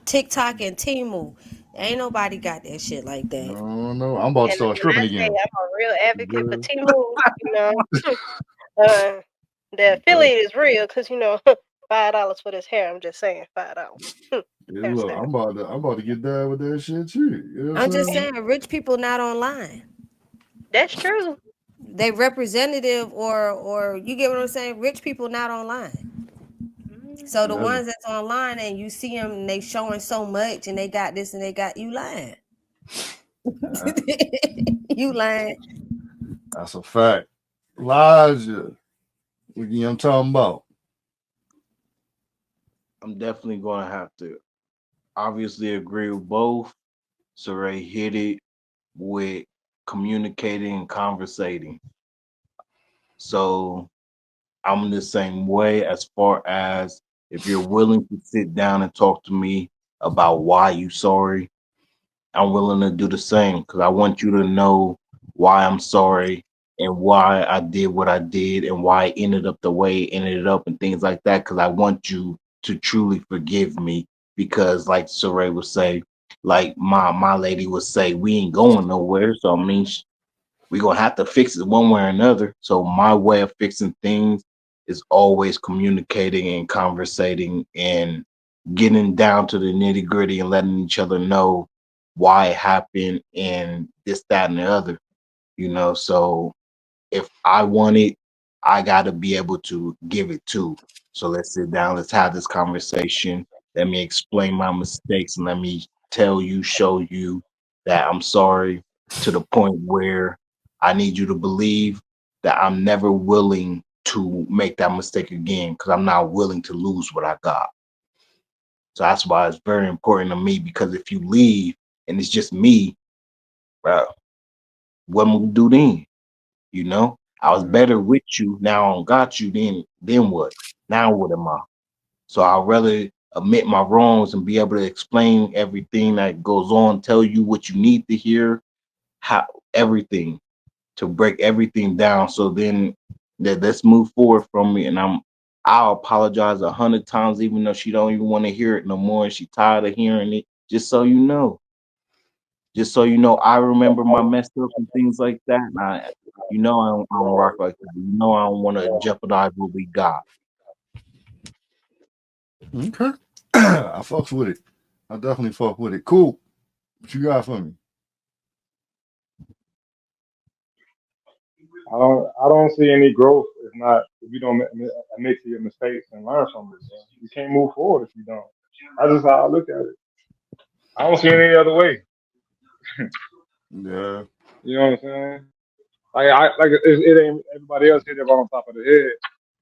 TikTok and Temu. Ain't nobody got that shit like that. No, no. I'm about to And start when I stripping say again. I'm a real advocate for Yeah. Timu, uh, the affiliate is real because $5 for this hair. I'm just saying $5. Yeah, look, Hairstyle. I'm about to get down with that shit too. You know what I'm I'm just saying? saying, rich people not online. That's true. They representative or you get what I'm saying. Rich people not online. So the Mhm. That's ones that's online and you see them, and they showing so much, and they got this and they got you lying. uh, You lying. that's a fact. Elijah, what I'm talking about? I'm definitely gonna have to obviously agree with both. Saray hit it with communicating and conversating. So I'm the same way as far as if you're willing to sit down and talk to me about why you sorry, I'm willing to do the same because I want you to know why I'm sorry and why I did what I did and why it ended up the way it ended up and things like that. Because I want you to truly forgive me. Because, like Saray would say, like my lady would say, we ain't going nowhere. So I mean, we gonna have to fix it one way or another. So my way of fixing things is always communicating and conversating and getting down to the nitty gritty and letting each other know why it happened and this, that, and the other. So if I want it, I got to be able to give it to. So let's sit down, let's have this conversation. Let me explain my mistakes and let me tell you, show you that I'm sorry to the point where I need you to believe that I'm never willing to make that mistake again because I'm not willing to lose what I got. So that's why it's very important to me because if you leave and it's just me, bro, what am I gonna do then? I was Yeah. better with you. Now I don't got you. Then what? Now what am I? So I'd rather admit my wrongs and be able to explain everything that goes on, tell you what you need to hear, how everything to break everything down. So then let's move forward from me. And I'll apologize 100 times, even though she don't even want to hear it no more. And she tired of hearing it. Just so you know. Just so you know, I remember my messed up and things like that. And I don't rock like that. I don't want to jeopardize what we got. Okay. I fucks with it. I definitely fuck with it. Cool. What you got for me? I don't see any growth if you don't admit to your mistakes and learn from it. Bro. You can't move forward if you don't. That's just how I look at it. I don't see any other way. Yeah. You know what I'm saying? It ain't everybody else hit it right on top of the head.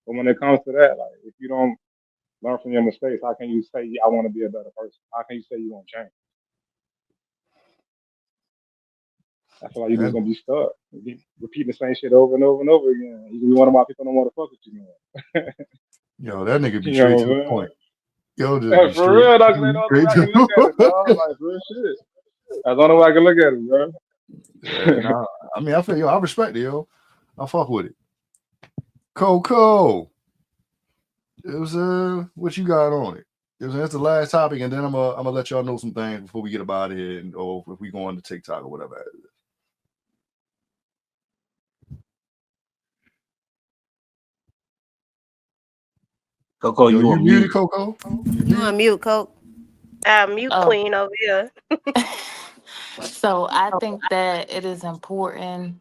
But when it comes to that, like if you don't learn from your mistakes, how can you say I want to be a better person? How can you say you want to change? I feel like you're just That, gonna be stuck. You keep repeating the same shit over and over and over again. You can be wondering why people don't want to fuck with you, man. that nigga be You know straight what to the I'm saying? point. Yo, just Yeah, be for straight, real, that's the only way straight I can look at it, to. dog. Like real shit. That's the only way I can look at it, bro. Yeah, nah. I mean, I feel I respect it, yo. I fuck with it. Coco, it was what you got on it? That's the last topic, and then I'm gonna let y'all know some things before we get up out of here, or if we go on to TikTok or whatever. Coco, Yo, you you on muted, mute. Coco? You You on muted? mute, Coke? Mute Oh, queen over here. so I think that it is important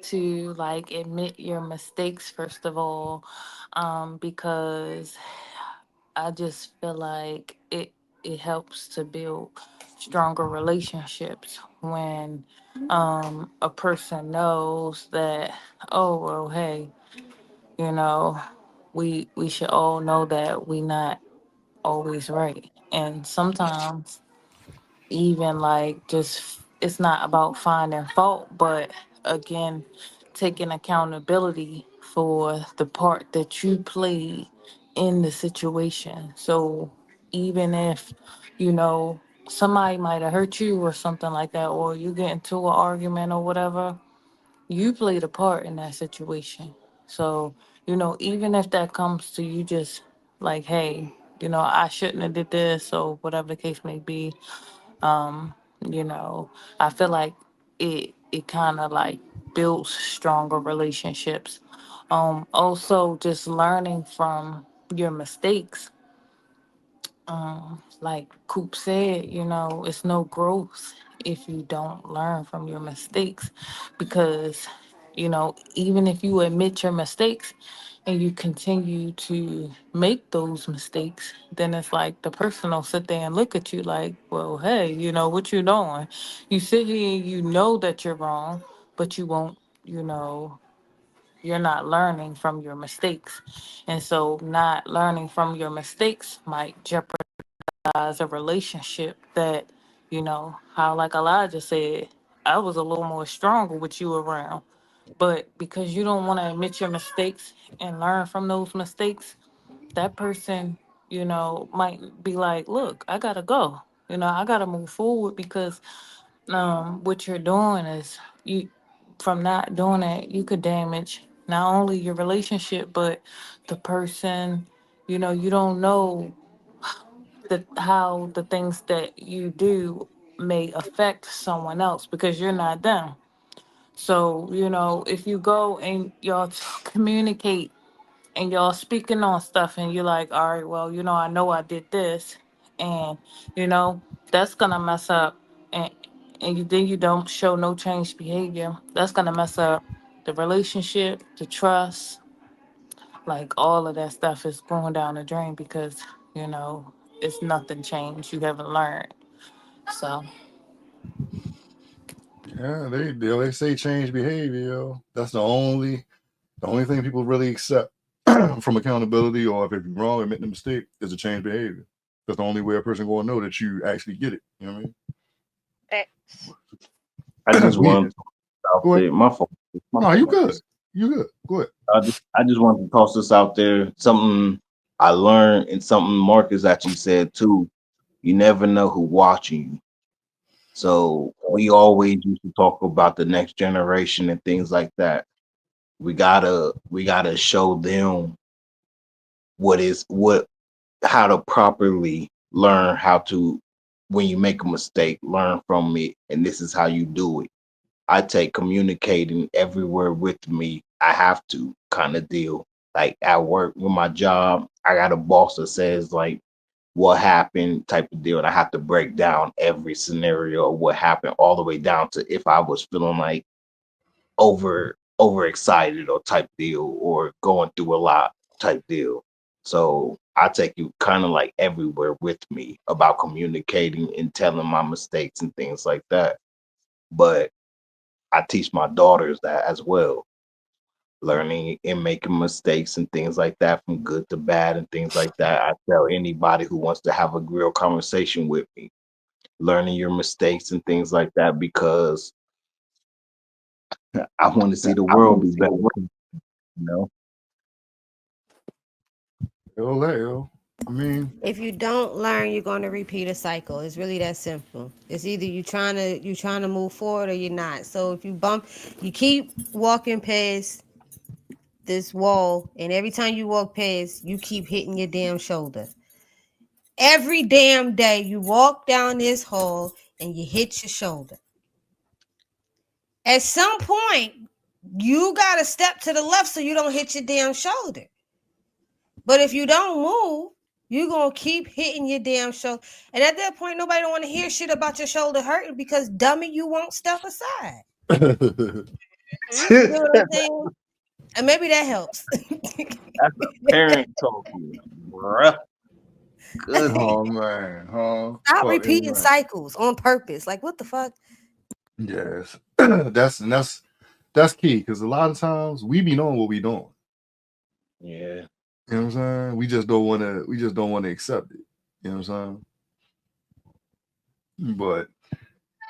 to like admit your mistakes first of all, because I just feel like it helps to build stronger relationships when a person knows that, oh well, hey, you know we should all know that we not always right, and sometimes even like just it's not about finding fault, but again taking accountability for the part that you played in the situation. So even if you know somebody might have hurt you or something like that, or you get into an argument or whatever, you played a part in that situation. So even if that comes to you just like, hey, I shouldn't have did this or whatever the case may be, um, you know, I feel like it kind of like builds stronger relationships. Also just learning from your mistakes. Like Coop said, it's no growth if you don't learn from your mistakes, because even if you admit your mistakes and you continue to make those mistakes, then it's like the person will sit there and look at you like, well, hey, what you doing? You sit here and you know that you're wrong, but you won't, you know, you're not learning from your mistakes. And so not learning from your mistakes might jeopardize a relationship that, how like Elijah said, I was a little more stronger with you around. But because you don't want to admit your mistakes and learn from those mistakes, that person, might be like, look, I gotta go. I gotta move forward because what you're doing is you from not doing it, you could damage not only your relationship but the person. You don't know how the things that you do may affect someone else because you're not them. So, if you go and y'all communicate and y'all speaking on stuff and you're like, all right, well, I know I did this, and you know that's gonna mess up, and then you don't show no changed behavior, that's gonna mess up the relationship, the trust, like all of that stuff is going down the drain because you know it's nothing changed, you haven't learned. So Yeah, they say change behavior, yo. That's the only thing people really accept from accountability, or if you're wrong, admit the mistake, is a change behavior. That's the only way a person gonna know that you actually get it. You know what Facts. I I mean? just We want to toss out go ahead. there. My fault. My No, fault, you my good. fault. You good. Go ahead. I just want to toss this out there. Something I learned and something Marcus actually said too. You never know who watching you. So we always used to talk about the next generation and things like that. We gotta show them what how to properly learn how to, when you make a mistake, learn from it, and this is how you do it. I take communicating everywhere with me. I have to kind of deal. Like at work with my job, I got a boss that says like what happened type of deal. And I have to break down every scenario of what happened all the way down to if I was feeling like overexcited or type deal or going through a lot type deal. So I take you kind of like everywhere with me about communicating and telling my mistakes and things like that. But I teach my daughters that as well, learning and making mistakes and things like that, from good to bad and things like that. I tell anybody who wants to have a real conversation with me, learning your mistakes and things like that, because I want to see the world be better. You know, Yo. I mean, If you don't learn, you're going to repeat a cycle. It's really that simple. It's either you trying to move forward or you're not. So if you keep walking past this wall, and every time you walk past, you keep hitting your damn shoulder. Every damn day you walk down this hall and you hit your shoulder. At some point, you got to step to the left so you don't hit your damn shoulder. But if you don't move, you're going to keep hitting your damn shoulder. And at that point, nobody don't want to hear shit about your shoulder hurting because, dummy, you won't step aside. Hmm? You know what I'm saying? And maybe that helps. that's a parent talking, bruh. Good. oh man, huh? Stop Fucking repeating man. cycles on purpose. Like, what the fuck? Yes, that's key, because a lot of times we be knowing what we doing. Yeah. You know what I'm saying? We just don't want to accept it. You know what I'm saying? But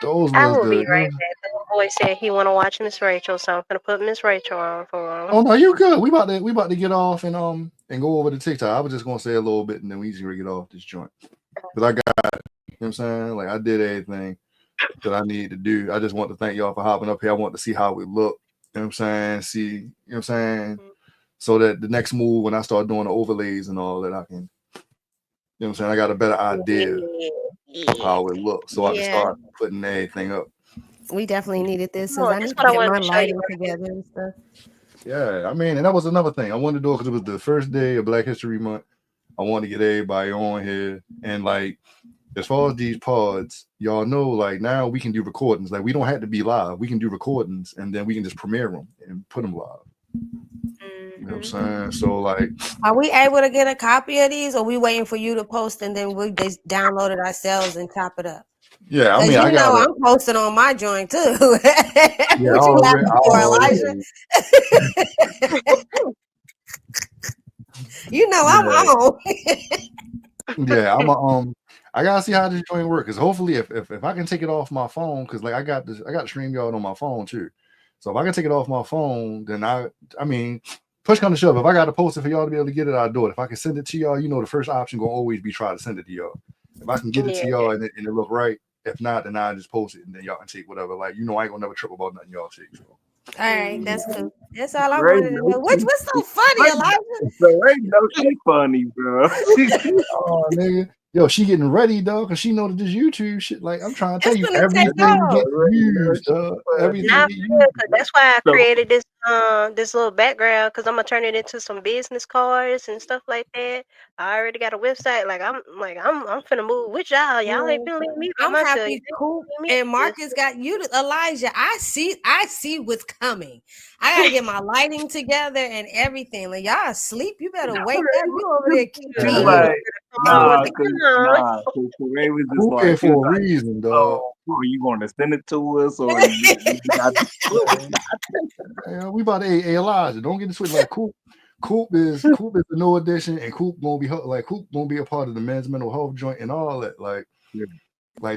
those I was will be the right those, back. The little boy said he want to watch Miss Rachel, so I'm gonna put Miss Rachel on for him. oh no, you good. We about to get off and go over to TikTok. I was just gonna say a little bit and then we just gonna get off this joint. But I got, you know what I'm saying? Like I did everything that I need to do. I just want to thank y'all for hopping up here. I want to see how it look. You know what I'm saying? See, you know what I'm saying? So that the next move, when I start doing the overlays and all that, I can, you know what I'm saying? I got a better idea of Yeah, how it looks, so I can Yeah, start putting everything up. we definitely needed this because no, I this need to what I get wanted my to show you. lighting together and stuff. Yeah, I mean, and that was another thing I wanted to do, because it was the first day of Black History Month. I want to get everybody on here, and like, as far as these pods, y'all know, like now we can do recordings. Like we don't have to be live. We can do recordings, and then we can just premiere them and put them live. You know what I'm Mm-hmm. saying? So like, Are we able to get a copy of these, or we waiting for you to post and then we just download it ourselves and chop it up? yeah, I Because mean, I gotta, I'm posting on my joint too. yeah, What you laughing I for, Elijah? already, I'm yeah, on. yeah, I gotta see how this joint work. Because hopefully, if I can take it off my phone, because like I got to stream y'all on my phone too. So if I can take it off my phone, then I mean, push come to shove. If I got to post it for y'all to be able to get it, I'll do it. If I can send it to y'all, the first option gonna always be try to send it to y'all. If I can get it to y'all and it look right, if not, then I just post it and then y'all can take whatever. Like, I ain't gonna never trip about nothing y'all take. So. All right, that's cool. That's all I Ray wanted to know. What's so funny, Ray, Elijah? Ray know she funny, bro. Oh, nigga. Yo, she getting ready, though, because she know that this YouTube shit. Like, I'm trying to tell It's you, gonna take everything off. get used, everything Not get for real, used. 'cause that's why I So, created this little background, because I'm gonna turn it into some business cards and stuff like that. I already got a website. I'm finna move with y'all. Y'all ain't Well, finna leave me by I'm myself. You happy ain't Coop leave me and like Marcus got you to Elijah. I see what's coming. I gotta get my lighting together and everything. Like y'all asleep. You better wake up. You over there it's Yeah, this. yeah. like, Come on with nah, the cause, come on. nah, cause Ray was just Cool here like, she was for a like, reason, dog. oh, are you going to send it to us or you got Yeah, we about to Elijah. Don't get this switch. Like, Coop is the new addition, and Coop gonna be a part of the men's mental health joint and all that. Like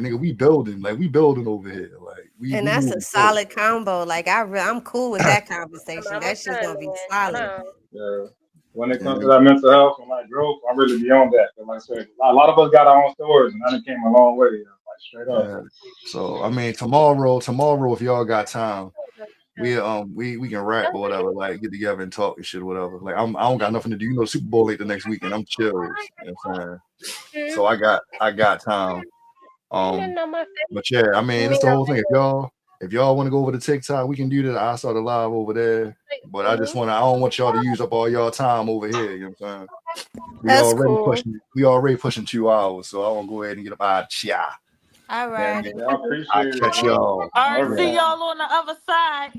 nigga, we building over here. Like we And that's a moving forward. solid combo. Like I'm cool with that conversation. I'm That shit's trying, gonna be man. Hold solid. on. Yeah. When it comes to And that mental health and like growth, I'm really beyond that. 'Cause like I said, a lot of us got our own stories, and I done came a long way. Like straight up. yeah. So I mean, tomorrow, if y'all got time, we can rap or whatever. Like get together and talk and shit or whatever. Like I don't got nothing to do. Super Bowl late the next weekend. I'm chills. You know what I'm saying? So I got time. You didn't Um, know my face. but yeah, I mean, Me it's the whole thing. on If y'all want to go over to TikTok, we can do that. I start a live over there. But I don't want y'all to use up all y'all time over here. You know what I'm saying? That's cool. We already pushing 2 hours, so I want to go ahead and get up out. Yeah. All Yeah, right. man. Yeah, I I appreciate it, catch bro. y'all. All right, Yeah. see y'all on the other side.